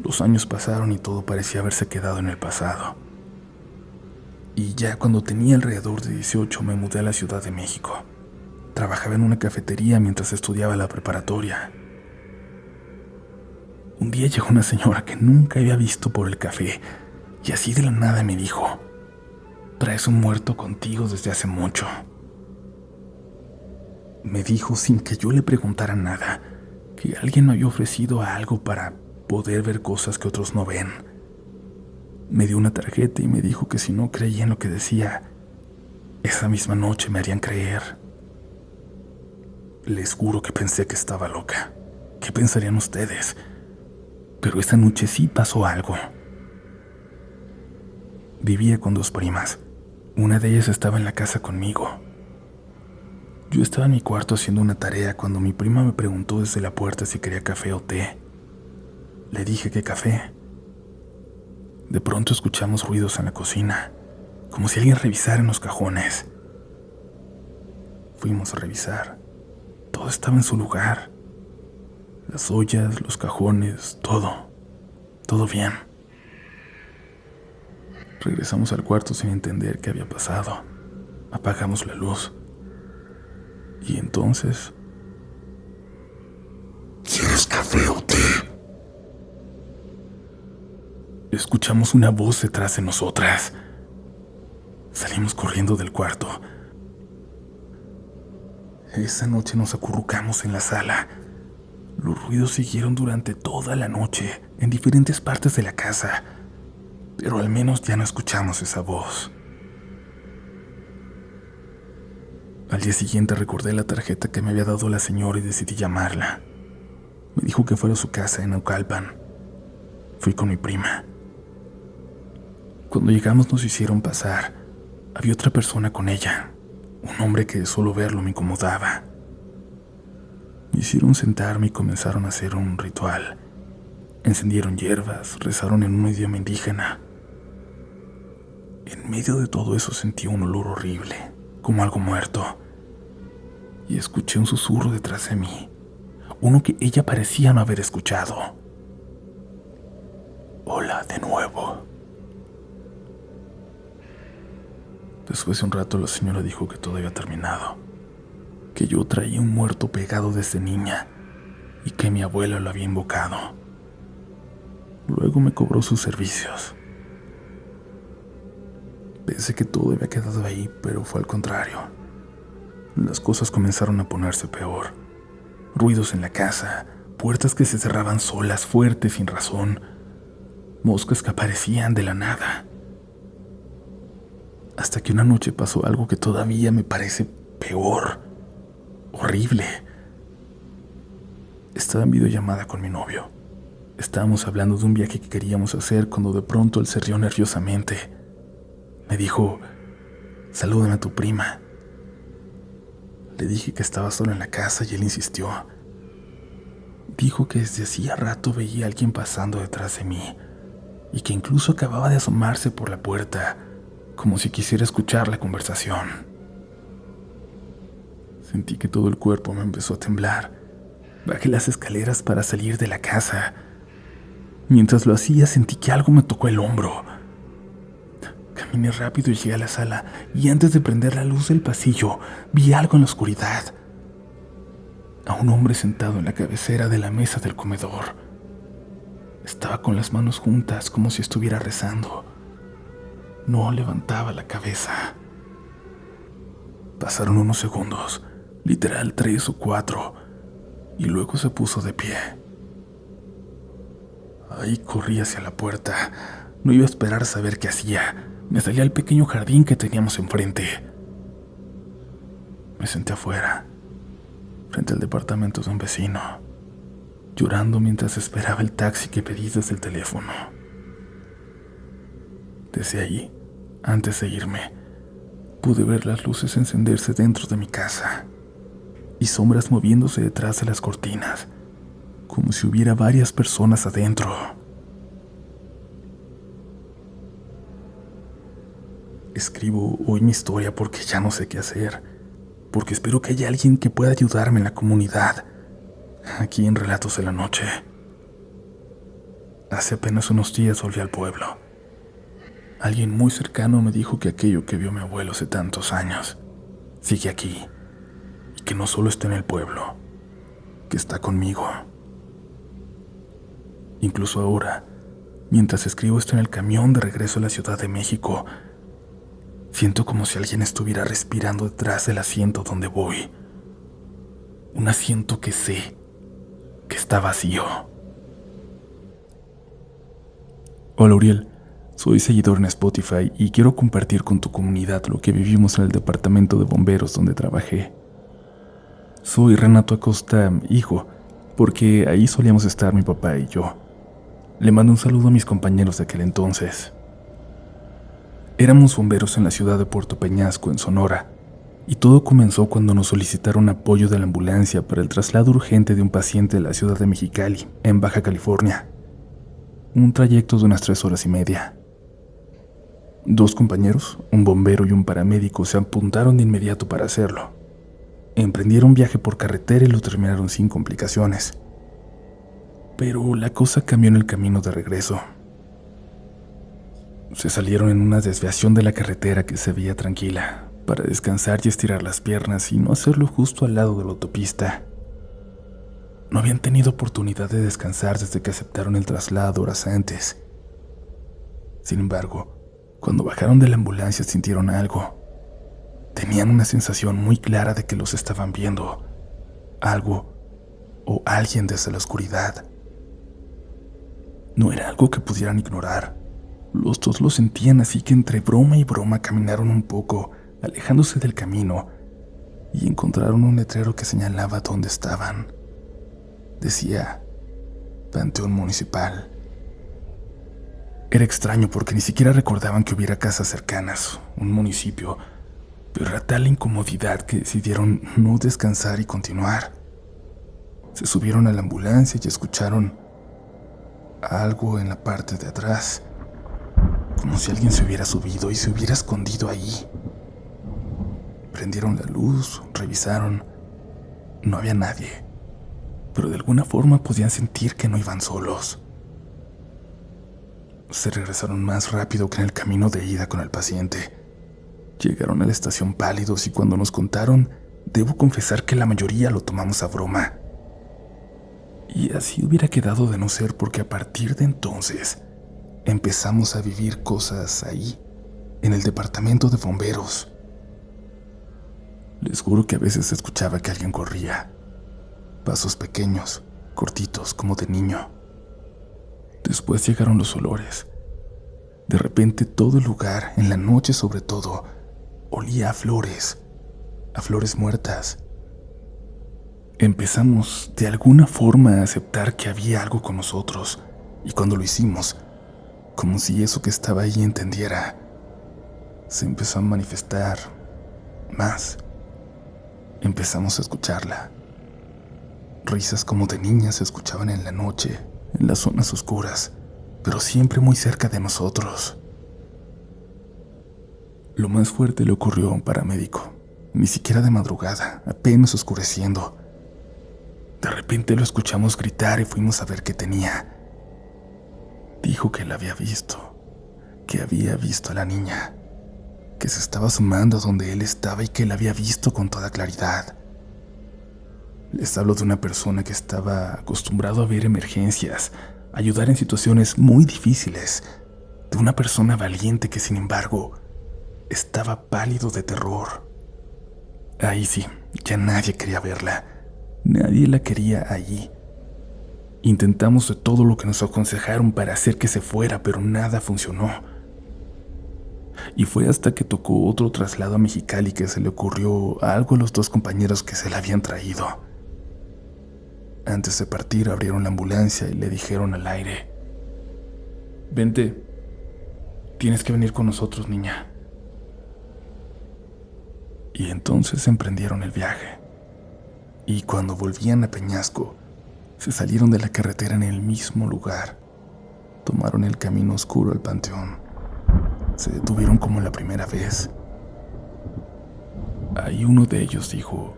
Los años pasaron y todo parecía haberse quedado en el pasado. Y ya cuando tenía alrededor de 18 me mudé a la Ciudad de México. Trabajaba en una cafetería mientras estudiaba la preparatoria. Un día llegó una señora que nunca había visto por el café y así de la nada me dijo: «Traes un muerto contigo desde hace mucho». Me dijo sin que yo le preguntara nada que alguien me había ofrecido algo para poder ver cosas que otros no ven. Me dio una tarjeta y me dijo que si no creía en lo que decía, esa misma noche me harían creer. Les juro que pensé que estaba loca. ¿Qué pensarían ustedes? Pero esa noche sí pasó algo. Vivía con 2 primas. Una de ellas estaba en la casa conmigo. Yo estaba en mi cuarto haciendo una tarea cuando mi prima me preguntó desde la puerta si quería café o té. Le dije que café. De pronto escuchamos ruidos en la cocina, como si alguien revisara en los cajones. Fuimos a revisar. Todo estaba en su lugar. Las ollas, los cajones, todo bien. Regresamos al cuarto sin entender qué había pasado. Apagamos la luz. Y entonces... ¿Quieres café o té? Escuchamos una voz detrás de nosotras. Salimos corriendo del cuarto. Esa noche nos acurrucamos en la sala. Los ruidos siguieron durante toda la noche, en diferentes partes de la casa, pero al menos ya no escuchamos esa voz. Al día siguiente recordé la tarjeta que me había dado la señora y decidí llamarla. Me dijo que fuera a su casa en Naucalpan. Fui con mi prima. Cuando llegamos nos hicieron pasar. Había otra persona con ella, un hombre que solo verlo me incomodaba. Me hicieron sentarme y comenzaron a hacer un ritual. Encendieron hierbas, rezaron en un idioma indígena. En medio de todo eso sentí un olor horrible, como algo muerto. Y escuché un susurro detrás de mí, uno que ella parecía no haber escuchado. Hola de nuevo. Después de un rato la señora dijo que todo había terminado, que yo traía un muerto pegado desde niña y que mi abuela lo había invocado. Luego me cobró sus servicios. Pensé que todo había quedado ahí, pero fue al contrario. Las cosas comenzaron a ponerse peor. Ruidos en la casa, puertas que se cerraban solas, fuertes, sin razón, moscas que aparecían de la nada. Hasta que una noche pasó algo que todavía me parece peor, horrible. Estaba en videollamada con mi novio. Estábamos hablando de un viaje que queríamos hacer cuando de pronto él se rió nerviosamente. Me dijo, salúdame a tu prima. Le dije que estaba solo en la casa y él insistió. Dijo que desde hacía rato veía a alguien pasando detrás de mí y que incluso acababa de asomarse por la puerta, como si quisiera escuchar la conversación. Sentí que todo el cuerpo me empezó a temblar. Bajé las escaleras para salir de la casa. Mientras lo hacía sentí que algo me tocó el hombro. Caminé rápido y llegué a la sala, y antes de prender la luz del pasillo, vi algo en la oscuridad. A un hombre sentado en la cabecera de la mesa del comedor. Estaba con las manos juntas como si estuviera rezando. No levantaba la cabeza. Pasaron unos segundos, literal 3 o 4, y luego se puso de pie. Ahí corrí hacia la puerta. No iba a esperar a saber qué hacía. Me salí al pequeño jardín que teníamos enfrente. Me senté afuera, frente al departamento de un vecino, llorando mientras esperaba el taxi que pedí desde el teléfono. Desde allí, antes de irme, pude ver las luces encenderse dentro de mi casa y sombras moviéndose detrás de las cortinas, como si hubiera varias personas adentro. Escribo hoy mi historia porque ya no sé qué hacer, porque espero que haya alguien que pueda ayudarme en la comunidad, aquí en Relatos de la Noche. Hace apenas unos días volví al pueblo. Alguien muy cercano me dijo que aquello que vio mi abuelo hace tantos años sigue aquí, y que no solo está en el pueblo, que está conmigo. Incluso ahora, mientras escribo esto en el camión de regreso a la Ciudad de México, siento como si alguien estuviera respirando detrás del asiento donde voy. Un asiento que sé que está vacío. Hola Uriel, soy seguidor en Spotify y quiero compartir con tu comunidad lo que vivimos en el departamento de bomberos donde trabajé. Soy Renato Acosta, hijo, porque ahí solíamos estar mi papá y yo. Le mando un saludo a mis compañeros de aquel entonces. Éramos bomberos en la ciudad de Puerto Peñasco, en Sonora, y todo comenzó cuando nos solicitaron apoyo de la ambulancia para el traslado urgente de un paciente de la ciudad de Mexicali, en Baja California. Un trayecto de unas 3 horas y media. 2 compañeros, un bombero y un paramédico, se apuntaron de inmediato para hacerlo. Emprendieron viaje por carretera y lo terminaron sin complicaciones. Pero la cosa cambió en el camino de regreso. Se salieron en una desviación de la carretera que se veía tranquila, para descansar y estirar las piernas y no hacerlo justo al lado de la autopista. No habían tenido oportunidad de descansar desde que aceptaron el traslado horas antes. Sin embargo, cuando bajaron de la ambulancia sintieron algo. Tenían una sensación muy clara de que los estaban viendo. Algo o alguien desde la oscuridad. No era algo que pudieran ignorar. Los dos lo sentían, así que entre broma y broma caminaron un poco, alejándose del camino, y encontraron un letrero que señalaba dónde estaban. Decía Panteón Municipal. Era extraño porque ni siquiera recordaban que hubiera casas cercanas, un municipio, pero era tal la incomodidad que decidieron no descansar y continuar. Se subieron a la ambulancia y escucharon algo en la parte de atrás, como si alguien se hubiera subido y se hubiera escondido ahí. Prendieron la luz, revisaron. No había nadie, pero de alguna forma podían sentir que no iban solos. Se regresaron más rápido que en el camino de ida con el paciente. Llegaron a la estación pálidos y cuando nos contaron, debo confesar que la mayoría lo tomamos a broma. Y así hubiera quedado de no ser porque a partir de entonces empezamos a vivir cosas ahí, en el departamento de bomberos. Les juro que a veces escuchaba que alguien corría. Pasos pequeños, cortitos, como de niño. Después llegaron los olores. De repente todo el lugar, en la noche sobre todo, olía a flores muertas. Empezamos de alguna forma a aceptar que había algo con nosotros, y cuando lo hicimos, como si eso que estaba ahí entendiera, se empezó a manifestar más. Empezamos a escucharla. Risas como de niñas se escuchaban en la noche, en las zonas oscuras, pero siempre muy cerca de nosotros. Lo más fuerte le ocurrió a un paramédico, ni siquiera de madrugada, apenas oscureciendo. De repente lo escuchamos gritar y fuimos a ver qué tenía. Dijo que la había visto, que había visto a la niña, que se estaba asomando a donde él estaba y que la había visto con toda claridad. Les hablo de una persona que estaba acostumbrado a ver emergencias, a ayudar en situaciones muy difíciles, de una persona valiente que sin embargo estaba pálido de terror. Ahí sí, ya nadie quería verla, nadie la quería allí. Intentamos de todo lo que nos aconsejaron para hacer que se fuera, pero nada funcionó. Y fue hasta que tocó otro traslado a Mexicali que se le ocurrió algo a los dos compañeros que se la habían traído. Antes de partir abrieron la ambulancia y le dijeron al aire: «Vente, tienes que venir con nosotros, niña». Y entonces emprendieron el viaje. Y cuando volvían a Peñasco, se salieron de la carretera en el mismo lugar. Tomaron el camino oscuro al panteón. Se detuvieron como la primera vez. Ahí uno de ellos dijo: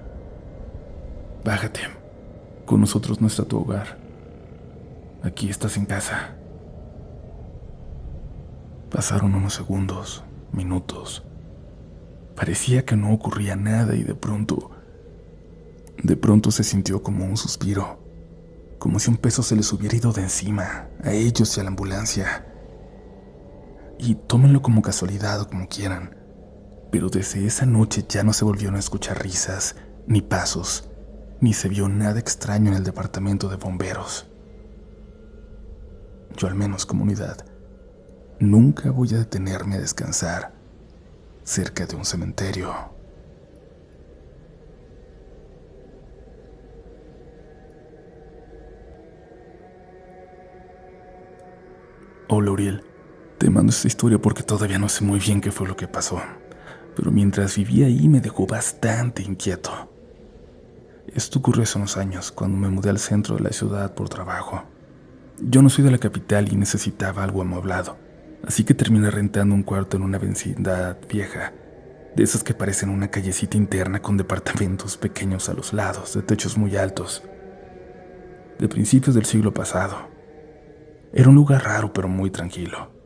«Bájate. Con nosotros no está tu hogar. Aquí estás en casa». Pasaron unos segundos, minutos. Parecía que no ocurría nada y de pronto se sintió como un suspiro, como si un peso se les hubiera ido de encima, a ellos y a la ambulancia. Y tómenlo como casualidad o como quieran, pero desde esa noche ya no se volvieron a escuchar risas, ni pasos, ni se vio nada extraño en el departamento de bomberos. Yo, al menos, comunidad, nunca voy a detenerme a descansar cerca de un cementerio. Hola, Uriel. Te mando esta historia porque todavía no sé muy bien qué fue lo que pasó, pero mientras vivía ahí me dejó bastante inquieto. Esto ocurrió hace unos años, cuando me mudé al centro de la ciudad por trabajo. Yo no soy de la capital y necesitaba algo amueblado, así que terminé rentando un cuarto en una vecindad vieja, de esas que parecen una callecita interna con departamentos pequeños a los lados, de techos muy altos, de principios del siglo pasado. Era un lugar raro pero muy tranquilo.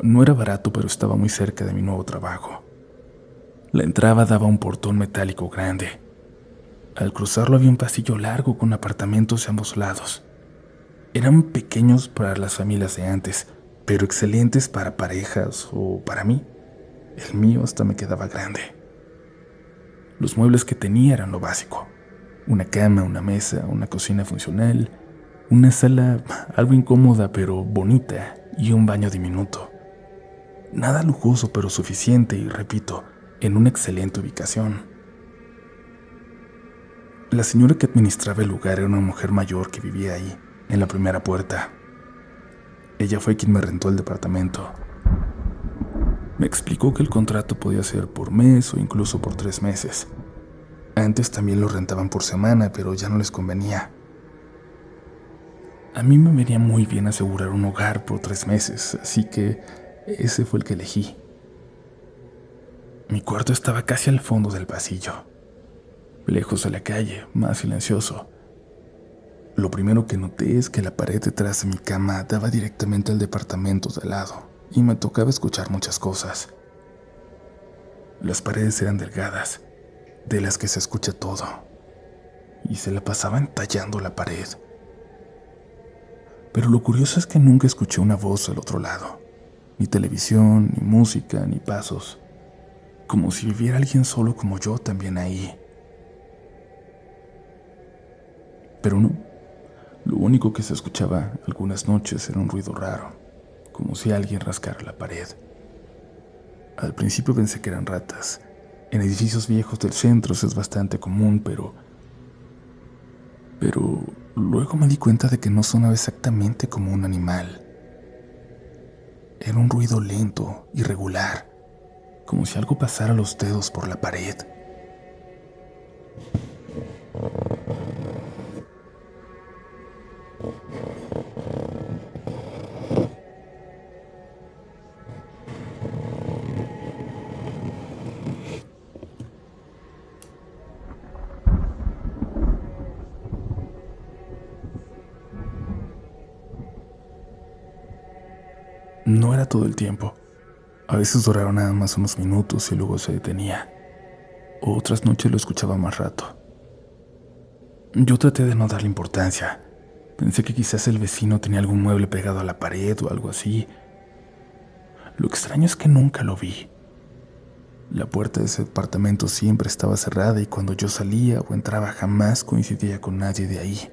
No era barato, pero estaba muy cerca de mi nuevo trabajo. La entrada daba a un portón metálico grande. Al cruzarlo había un pasillo largo con apartamentos de ambos lados. Eran pequeños para las familias de antes, pero excelentes para parejas o para mí. El mío hasta me quedaba grande. Los muebles que tenía eran lo básico: una cama, una mesa, una cocina funcional, una sala algo incómoda pero bonita y un baño diminuto. Nada lujoso, pero suficiente y, repito, en una excelente ubicación. La señora que administraba el lugar era una mujer mayor que vivía ahí, en la primera puerta. Ella fue quien me rentó el departamento. Me explicó que el contrato podía ser por mes o incluso por 3 meses. Antes también lo rentaban por semana, pero ya no les convenía. A mí me venía muy bien asegurar un hogar por 3 meses, así que ese fue el que elegí. Mi cuarto estaba casi al fondo del pasillo, lejos de la calle, más silencioso. Lo primero que noté es que la pared detrás de mi cama daba directamente al departamento de al lado, y me tocaba escuchar muchas cosas. Las paredes eran delgadas, de las que se escucha todo, y se la pasaban tallando la pared. Pero lo curioso es que nunca escuché una voz al otro lado, ni televisión, ni música, ni pasos, como si viviera alguien solo como yo también ahí. Pero no, lo único que se escuchaba algunas noches era un ruido raro, como si alguien rascara la pared. Al principio pensé que eran ratas. En edificios viejos del centro eso es bastante común, pero luego me di cuenta de que no sonaba exactamente como un animal. Era un ruido lento, irregular, como si algo pasara los dedos por la pared. No era todo el tiempo. A veces duraba nada más unos minutos y luego se detenía. Otras noches lo escuchaba más rato. Yo traté de no darle importancia. Pensé que quizás el vecino tenía algún mueble pegado a la pared o algo así. Lo extraño es que nunca lo vi. La puerta de ese departamento siempre estaba cerrada y cuando yo salía o entraba jamás coincidía con nadie de ahí.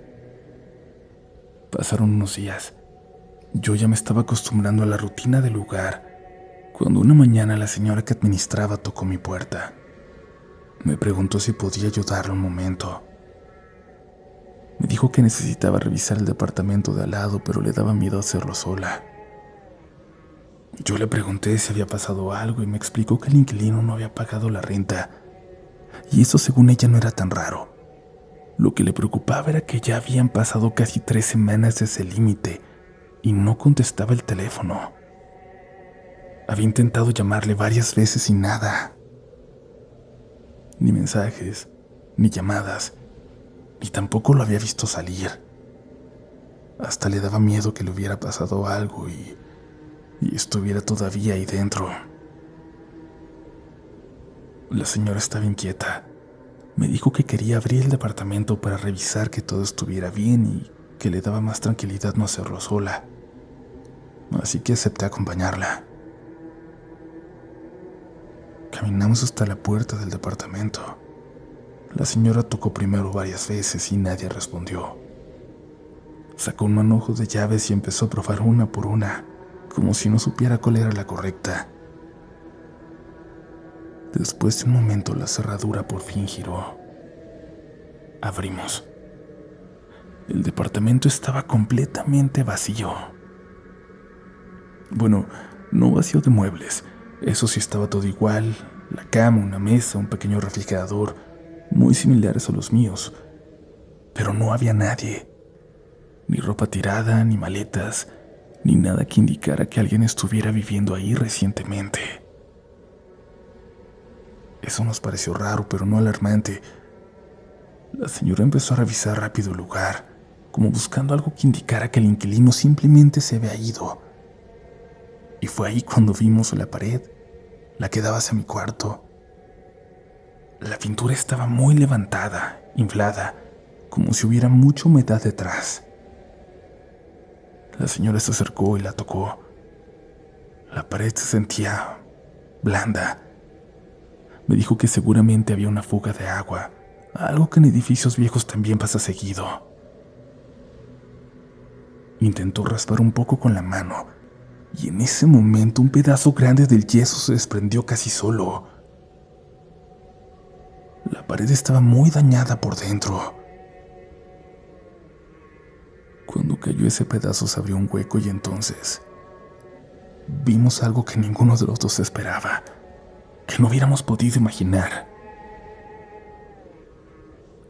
Pasaron unos días. Yo ya me estaba acostumbrando a la rutina del lugar, cuando una mañana la señora que administraba tocó mi puerta. Me preguntó si podía ayudarla un momento. Me dijo que necesitaba revisar el departamento de al lado, pero le daba miedo hacerlo sola. Yo le pregunté si había pasado algo y me explicó que el inquilino no había pagado la renta, y eso según ella no era tan raro. Lo que le preocupaba era que ya habían pasado casi 3 semanas desde el límite y no contestaba el teléfono. Había intentado llamarle varias veces y nada. Ni mensajes, ni llamadas, ni tampoco lo había visto salir. Hasta le daba miedo que le hubiera pasado algo y estuviera todavía ahí dentro. La señora estaba inquieta. Me dijo que quería abrir el departamento para revisar que todo estuviera bien y que le daba más tranquilidad no hacerlo sola. Así que acepté acompañarla. Caminamos hasta la puerta del departamento. La señora tocó primero varias veces y nadie respondió. Sacó un manojo de llaves y empezó a probar una por una, como si no supiera cuál era la correcta. Después de un momento la cerradura por fin giró. Abrimos. El departamento estaba completamente vacío. Bueno, no vacío de muebles, eso sí estaba todo igual, la cama, una mesa, un pequeño refrigerador, muy similares a los míos, pero no había nadie, ni ropa tirada, ni maletas, ni nada que indicara que alguien estuviera viviendo ahí recientemente. Eso nos pareció raro, pero no alarmante. La señora empezó a revisar rápido el lugar, como buscando algo que indicara que el inquilino simplemente se había ido. Y fue ahí cuando vimos la pared, la que daba hacia mi cuarto. La pintura estaba muy levantada, inflada, como si hubiera mucha humedad detrás. La señora se acercó y la tocó. La pared se sentía blanda. Me dijo que seguramente había una fuga de agua, algo que en edificios viejos también pasa seguido. Intentó raspar un poco con la mano, y en ese momento un pedazo grande del yeso se desprendió casi solo. La pared estaba muy dañada por dentro. Cuando cayó ese pedazo se abrió un hueco y entonces vimos algo que ninguno de los dos esperaba, que no hubiéramos podido imaginar.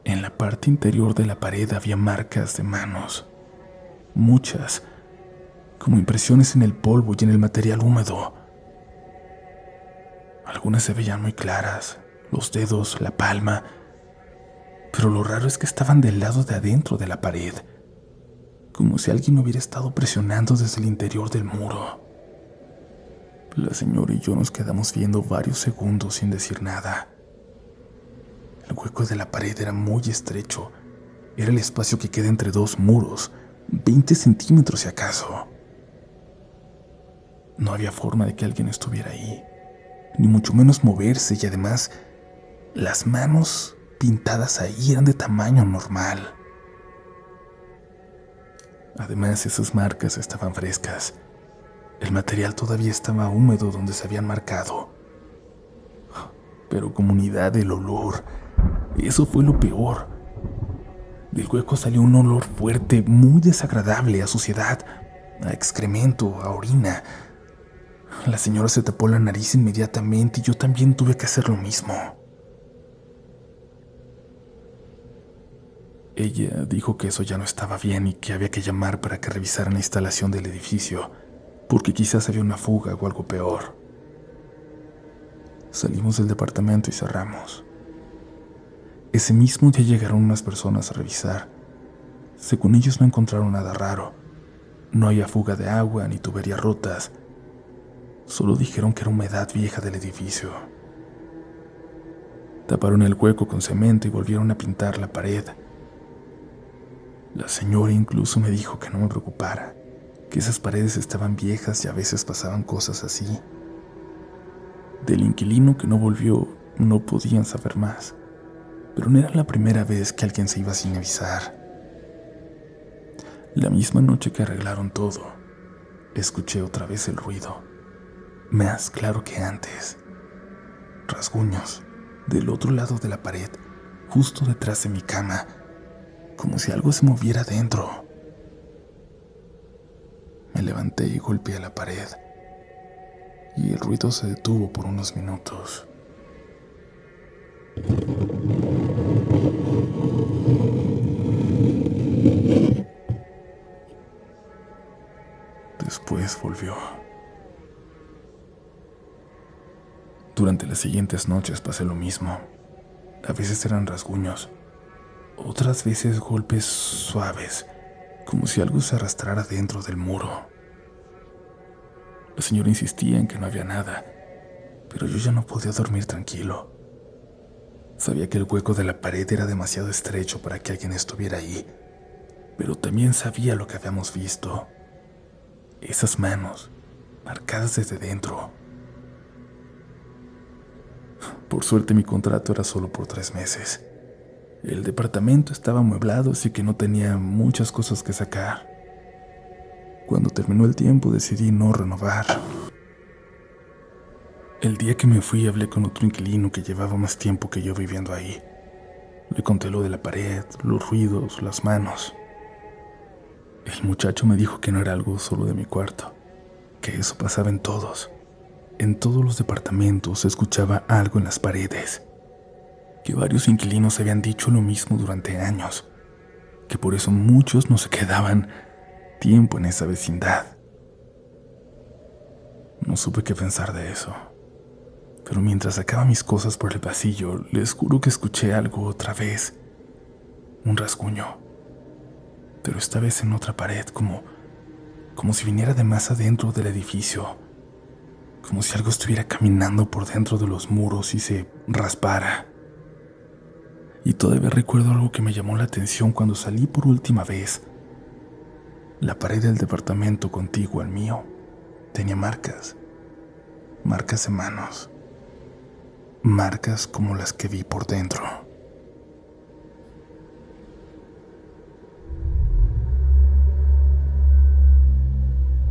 En la parte interior de la pared había marcas de manos, muchas, como impresiones en el polvo y en el material húmedo. Algunas se veían muy claras, los dedos, la palma, pero lo raro es que estaban del lado de adentro de la pared, como si alguien hubiera estado presionando desde el interior del muro. La señora y yo nos quedamos viendo varios segundos sin decir nada. El hueco de la pared era muy estrecho. Era el espacio que queda entre dos muros, 20 centímetros si acaso. No había forma de que alguien estuviera ahí, ni mucho menos moverse, y además, las manos pintadas ahí eran de tamaño normal. Además, esas marcas estaban frescas. El material todavía estaba húmedo donde se habían marcado. Pero comunidad, el olor, eso fue lo peor. Del hueco salió un olor fuerte, muy desagradable, a suciedad, a excremento, a orina. La señora se tapó la nariz inmediatamente y yo también tuve que hacer lo mismo. Ella dijo que eso ya no estaba bien y que había que llamar para que revisaran la instalación del edificio, porque quizás había una fuga o algo peor. Salimos del departamento y cerramos. Ese mismo día llegaron unas personas a revisar. Según ellos no encontraron nada raro. No había fuga de agua ni tuberías rotas. Solo dijeron que era humedad vieja del edificio. Taparon el hueco con cemento y volvieron a pintar la pared. La señora incluso me dijo que no me preocupara, que esas paredes estaban viejas y a veces pasaban cosas así. Del inquilino que no volvió no podían saber más, pero no era la primera vez que alguien se iba sin avisar. La misma noche que arreglaron todo, escuché otra vez el ruido, más claro que antes. Rasguños del otro lado de la pared, justo detrás de mi cama, como si algo se moviera dentro. Me levanté y golpeé la pared, y el ruido se detuvo por unos minutos. Después volvió. Durante las siguientes noches pasé lo mismo. A veces eran rasguños, otras veces golpes suaves, como si algo se arrastrara dentro del muro. La señora insistía en que no había nada, pero yo ya no podía dormir tranquilo. Sabía que el hueco de la pared era demasiado estrecho para que alguien estuviera ahí, pero también sabía lo que habíamos visto. Esas manos, marcadas desde dentro. Por suerte mi contrato era solo por 3 meses. El departamento estaba amueblado, así que no tenía muchas cosas que sacar. Cuando terminó el tiempo decidí no renovar. El día que me fui hablé con otro inquilino que llevaba más tiempo que yo viviendo ahí. Le conté lo de la pared, los ruidos, las manos. El muchacho me dijo que no era algo solo de mi cuarto, que eso pasaba en todos. En todos los departamentos se escuchaba algo en las paredes, que varios inquilinos habían dicho lo mismo durante años, que por eso muchos no se quedaban tiempo en esa vecindad. No supe qué pensar de eso, pero mientras sacaba mis cosas por el pasillo, les juro que escuché algo otra vez, un rasguño, pero esta vez en otra pared, como si viniera de más adentro del edificio, como si algo estuviera caminando por dentro de los muros y se raspara. Y todavía recuerdo algo que me llamó la atención cuando salí por última vez. La pared del departamento contiguo al mío tenía marcas de manos, marcas como las que vi por dentro.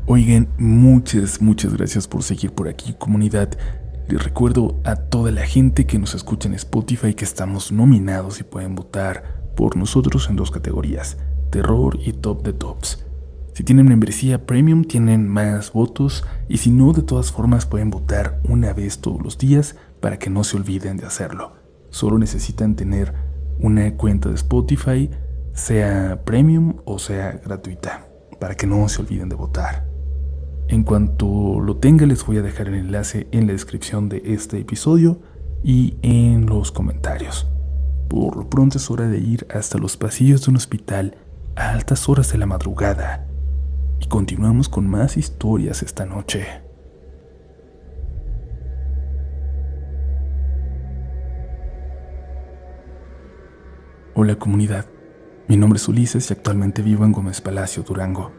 Oigan, muchas gracias por seguir por aquí, comunidad. Les recuerdo a toda la gente que nos escucha en Spotify que estamos nominados y pueden votar por nosotros en 2 categorías: terror y top de tops. Si tienen membresía premium tienen más votos y si no, de todas formas pueden votar una vez todos los días para que no se olviden de hacerlo. Solo necesitan tener una cuenta de Spotify, sea premium o sea gratuita, para que no se olviden de votar. En cuanto lo tenga, les voy a dejar el enlace en la descripción de este episodio y en los comentarios. Por lo pronto es hora de ir hasta los pasillos de un hospital a altas horas de la madrugada y continuamos con más historias esta noche. Hola comunidad, mi nombre es Ulises y actualmente vivo en Gómez Palacio, Durango.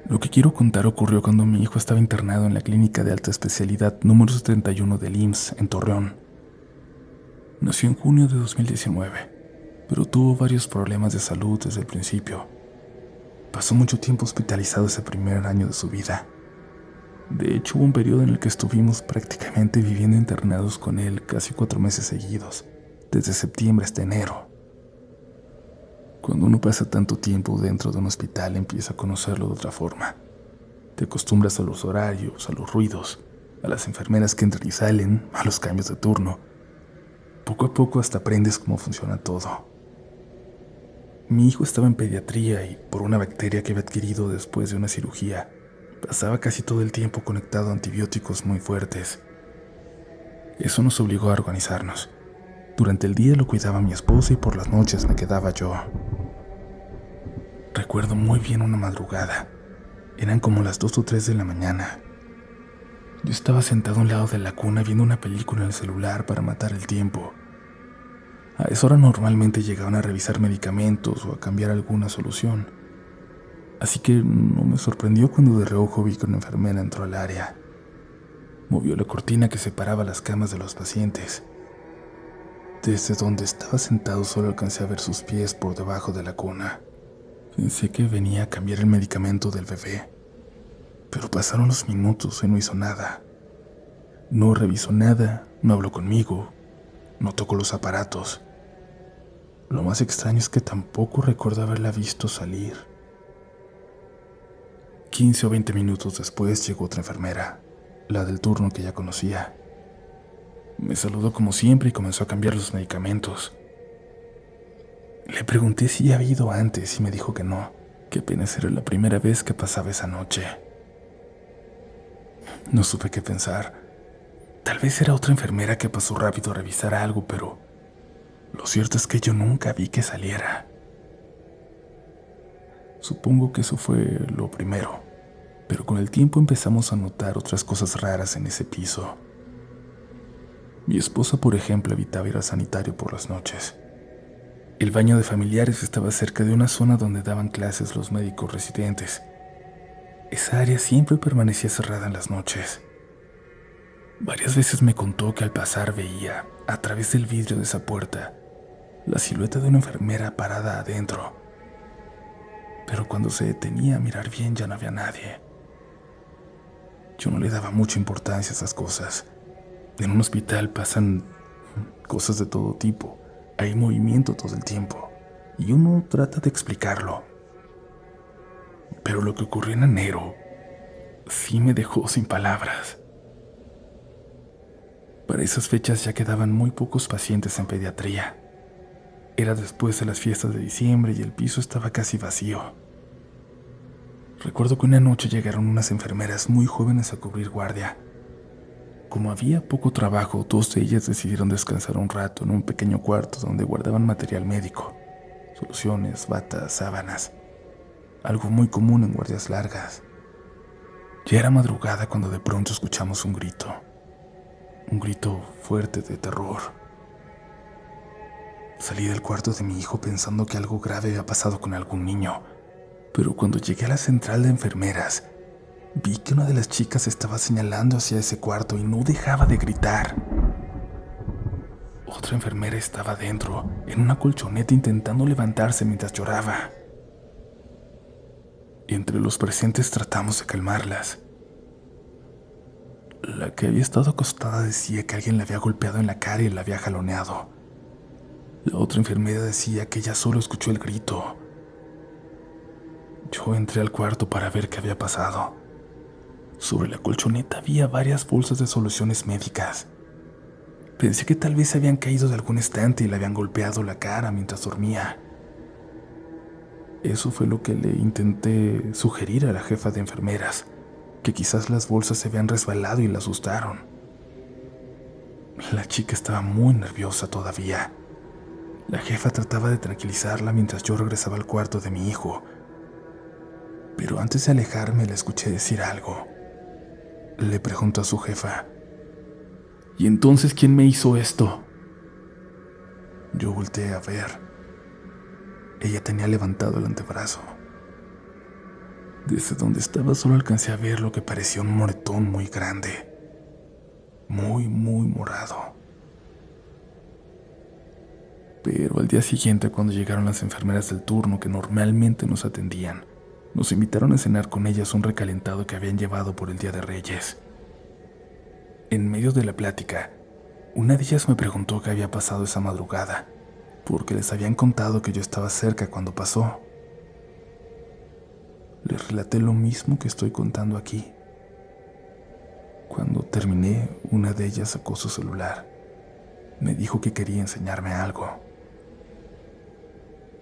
Lo que quiero contar ocurrió cuando mi hijo estaba internado en la clínica de alta especialidad número 71 del IMSS en Torreón. Nació en junio de 2019, pero tuvo varios problemas de salud desde el principio. Pasó mucho tiempo hospitalizado ese primer año de su vida. De hecho, hubo un periodo en el que estuvimos prácticamente viviendo internados con él casi 4 meses seguidos, desde septiembre hasta enero. Cuando uno pasa tanto tiempo dentro de un hospital, empieza a conocerlo de otra forma. Te acostumbras a los horarios, a los ruidos, a las enfermeras que entran y salen, a los cambios de turno. Poco a poco hasta aprendes cómo funciona todo. Mi hijo estaba en pediatría y por una bacteria que había adquirido después de una cirugía, pasaba casi todo el tiempo conectado a antibióticos muy fuertes. Eso nos obligó a organizarnos. Durante el día lo cuidaba mi esposa y por las noches me quedaba yo. Recuerdo muy bien una madrugada. Eran como las 2 o 3 de la mañana. Yo estaba sentado a un lado de la cuna viendo una película en el celular para matar el tiempo. A esa hora normalmente llegaban a revisar medicamentos o a cambiar alguna solución. Así que no me sorprendió cuando de reojo vi que una enfermera entró al área. Movió la cortina que separaba las camas de los pacientes. Desde donde estaba sentado solo alcancé a ver sus pies por debajo de la cuna. Pensé que venía a cambiar el medicamento del bebé, pero pasaron los minutos y no hizo nada. No revisó nada, no habló conmigo, no tocó los aparatos. Lo más extraño es que tampoco recuerdo haberla visto salir. 15 o 20 minutos después llegó otra enfermera, la del turno que ya conocía. Me saludó como siempre y comenzó a cambiar los medicamentos. Le pregunté si ya había ido antes y me dijo que no, que apenas era la primera vez que pasaba esa noche. No supe qué pensar. Tal vez era otra enfermera que pasó rápido a revisar algo, pero lo cierto es que yo nunca vi que saliera. Supongo que eso fue lo primero, pero con el tiempo empezamos a notar otras cosas raras en ese piso. Mi esposa, por ejemplo, evitaba ir al sanitario por las noches. El baño de familiares estaba cerca de una zona donde daban clases los médicos residentes. Esa área siempre permanecía cerrada en las noches. Varias veces me contó que al pasar veía, a través del vidrio de esa puerta, la silueta de una enfermera parada adentro. Pero cuando se detenía a mirar bien ya no había nadie. Yo no le daba mucha importancia a esas cosas. En un hospital pasan cosas de todo tipo. Hay movimiento todo el tiempo y uno trata de explicarlo. Pero lo que ocurrió en enero sí me dejó sin palabras. Para esas fechas ya quedaban muy pocos pacientes en pediatría. Era después de las fiestas de diciembre y el piso estaba casi vacío. Recuerdo que una noche llegaron unas enfermeras muy jóvenes a cubrir guardia. Como había poco trabajo, 2 de ellas decidieron descansar un rato en un pequeño cuarto donde guardaban material médico, soluciones, batas, sábanas, algo muy común en guardias largas. Ya era madrugada cuando de pronto escuchamos un grito fuerte de terror. Salí del cuarto de mi hijo pensando que algo grave había pasado con algún niño, pero cuando llegué a la central de enfermeras, vi que una de las chicas estaba señalando hacia ese cuarto y no dejaba de gritar. Otra enfermera estaba dentro, en una colchoneta intentando levantarse mientras lloraba. Entre los presentes tratamos de calmarlas. La que había estado acostada decía que alguien la había golpeado en la cara y la había jaloneado. La otra enfermera decía que ella solo escuchó el grito. Yo entré al cuarto para ver qué había pasado. Sobre la colchoneta había varias bolsas de soluciones médicas. Pensé que tal vez habían caído de algún estante y le habían golpeado la cara mientras dormía. Eso fue lo que le intenté sugerir a la jefa de enfermeras, que quizás las bolsas se habían resbalado y la asustaron. La chica estaba muy nerviosa todavía. La jefa trataba de tranquilizarla mientras yo regresaba al cuarto de mi hijo. Pero antes de alejarme la escuché decir algo. Le preguntó a su jefa: ¿Y entonces quién me hizo esto? Yo volteé a ver. Ella tenía levantado el antebrazo. Desde donde estaba solo alcancé a ver lo que parecía un moretón muy grande. Muy morado. Pero al día siguiente, cuando llegaron las enfermeras del turno que normalmente nos atendían, nos invitaron a cenar con ellas un recalentado que habían llevado por el Día de Reyes. En medio de la plática, una de ellas me preguntó qué había pasado esa madrugada, porque les habían contado que yo estaba cerca cuando pasó. Les relaté lo mismo que estoy contando aquí. Cuando terminé, una de ellas sacó su celular. Me dijo que quería enseñarme algo.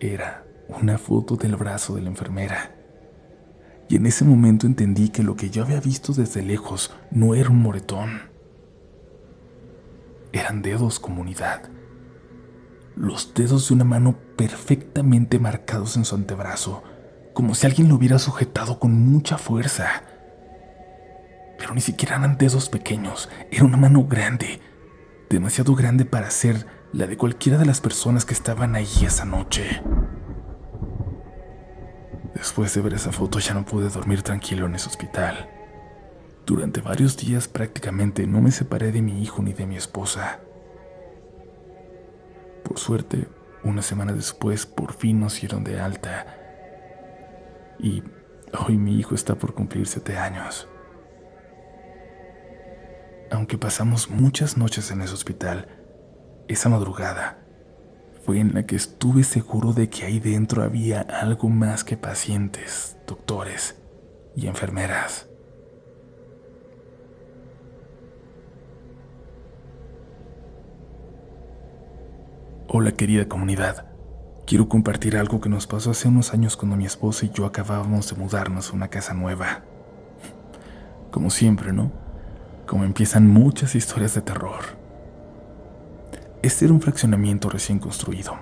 Era una foto del brazo de la enfermera. Y en ese momento entendí que lo que yo había visto desde lejos no era un moretón. Eran dedos, comunidad. Los dedos de una mano perfectamente marcados en su antebrazo, como si alguien lo hubiera sujetado con mucha fuerza. Pero ni siquiera eran dedos pequeños, era una mano grande, demasiado grande para ser la de cualquiera de las personas que estaban ahí esa noche. Después de ver esa foto ya no pude dormir tranquilo en ese hospital. Durante varios días prácticamente no me separé de mi hijo ni de mi esposa. Por suerte, una semana después por fin nos dieron de alta. Y hoy mi hijo está por cumplir 7 años. Aunque pasamos muchas noches en ese hospital, esa madrugada fue en la que estuve seguro de que ahí dentro había algo más que pacientes, doctores y enfermeras. Hola querida comunidad, quiero compartir algo que nos pasó hace unos años cuando mi esposa y yo acabábamos de mudarnos a una casa nueva. Como siempre, ¿no? Como empiezan muchas historias de terror. Este era un fraccionamiento recién construido,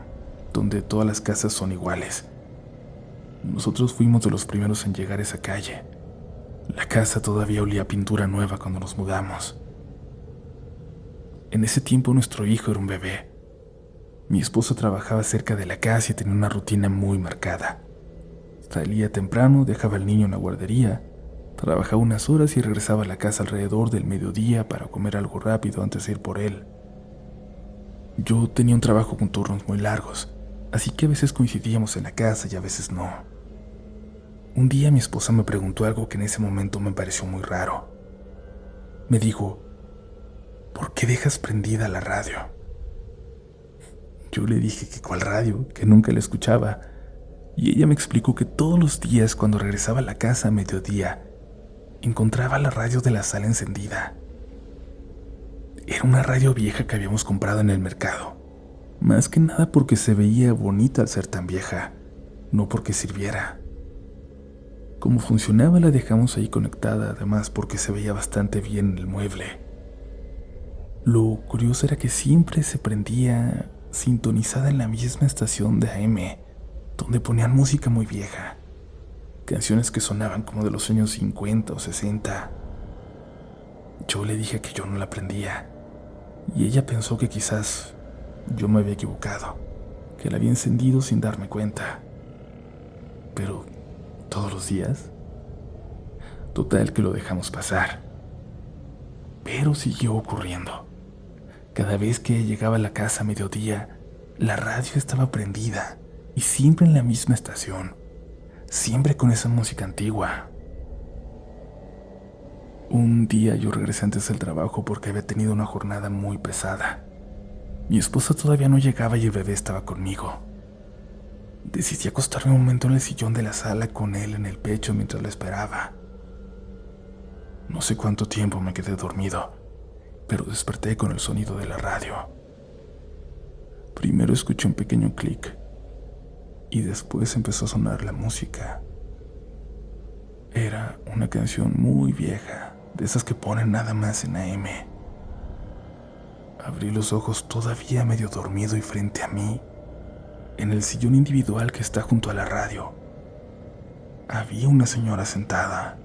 donde todas las casas son iguales. Nosotros fuimos de los primeros en llegar a esa calle. La casa todavía olía a pintura nueva cuando nos mudamos. En ese tiempo nuestro hijo era un bebé. Mi esposa trabajaba cerca de la casa y tenía una rutina muy marcada. Salía temprano, dejaba al niño en la guardería, trabajaba unas horas y regresaba a la casa alrededor del mediodía para comer algo rápido antes de ir por él. Yo tenía un trabajo con turnos muy largos, así que a veces coincidíamos en la casa y a veces no. Un día mi esposa me preguntó algo que en ese momento me pareció muy raro. Me dijo: ¿por qué dejas prendida la radio? Yo le dije que cuál radio, que nunca la escuchaba, y ella me explicó que todos los días cuando regresaba a la casa a mediodía, encontraba la radio de la sala encendida. Era una radio vieja que habíamos comprado en el mercado, más que nada porque se veía bonita al ser tan vieja, no porque sirviera. Como funcionaba la dejamos ahí conectada, además porque se veía bastante bien en el mueble. Lo curioso era que siempre se prendía sintonizada en la misma estación de AM, donde ponían música muy vieja, canciones que sonaban como de los años 50 o 60. Yo le dije que yo no la prendía, y ella pensó que quizás yo me había equivocado, que la había encendido sin darme cuenta. Pero todos los días, total que lo dejamos pasar. Pero siguió ocurriendo. Cada vez que llegaba a la casa a mediodía, la radio estaba prendida y siempre en la misma estación, siempre con esa música antigua. Un día yo regresé antes del trabajo porque había tenido una jornada muy pesada. Mi esposa todavía no llegaba y el bebé estaba conmigo. Decidí acostarme un momento en el sillón de la sala con él en el pecho mientras lo esperaba. No sé cuánto tiempo me quedé dormido, pero desperté con el sonido de la radio. Primero escuché un pequeño clic y después empezó a sonar la música. Era una canción muy vieja, de esas que ponen nada más en AM. Abrí los ojos todavía medio dormido y frente a mí, en el sillón individual que está junto a la radio, había una señora sentada.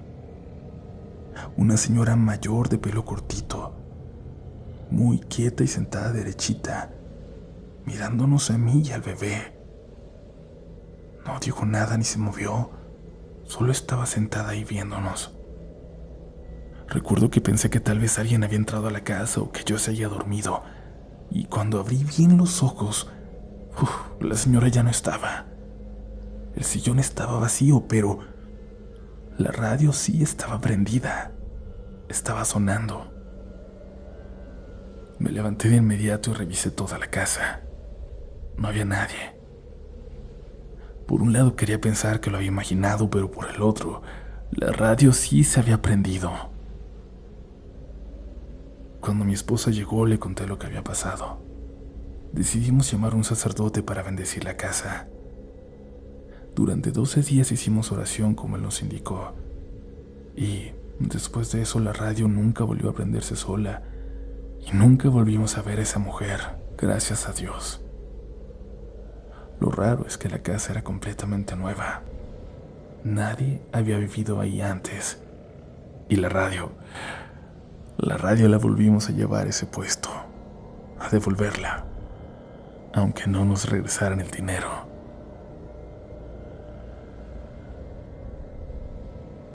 Una señora mayor de pelo cortito, muy quieta y sentada derechita, mirándonos a mí y al bebé. No dijo nada ni se movió, solo estaba sentada ahí viéndonos. Recuerdo que pensé que tal vez alguien había entrado a la casa o que yo se había dormido, y cuando abrí bien los ojos, la señora ya no estaba. El sillón estaba vacío, pero la radio sí estaba prendida. Estaba sonando. Me levanté de inmediato y revisé toda la casa. No había nadie. Por un lado quería pensar que lo había imaginado, pero por el otro, la radio sí se había prendido. Cuando mi esposa llegó, le conté lo que había pasado. Decidimos llamar a un sacerdote para bendecir la casa. Durante 12 días hicimos oración como él nos indicó. Y después de eso la radio nunca volvió a prenderse sola y nunca volvimos a ver a esa mujer, gracias a Dios. Lo raro es que la casa era completamente nueva. Nadie había vivido ahí antes. Y la radio la volvimos a llevar a ese puesto, a devolverla, aunque no nos regresaran el dinero.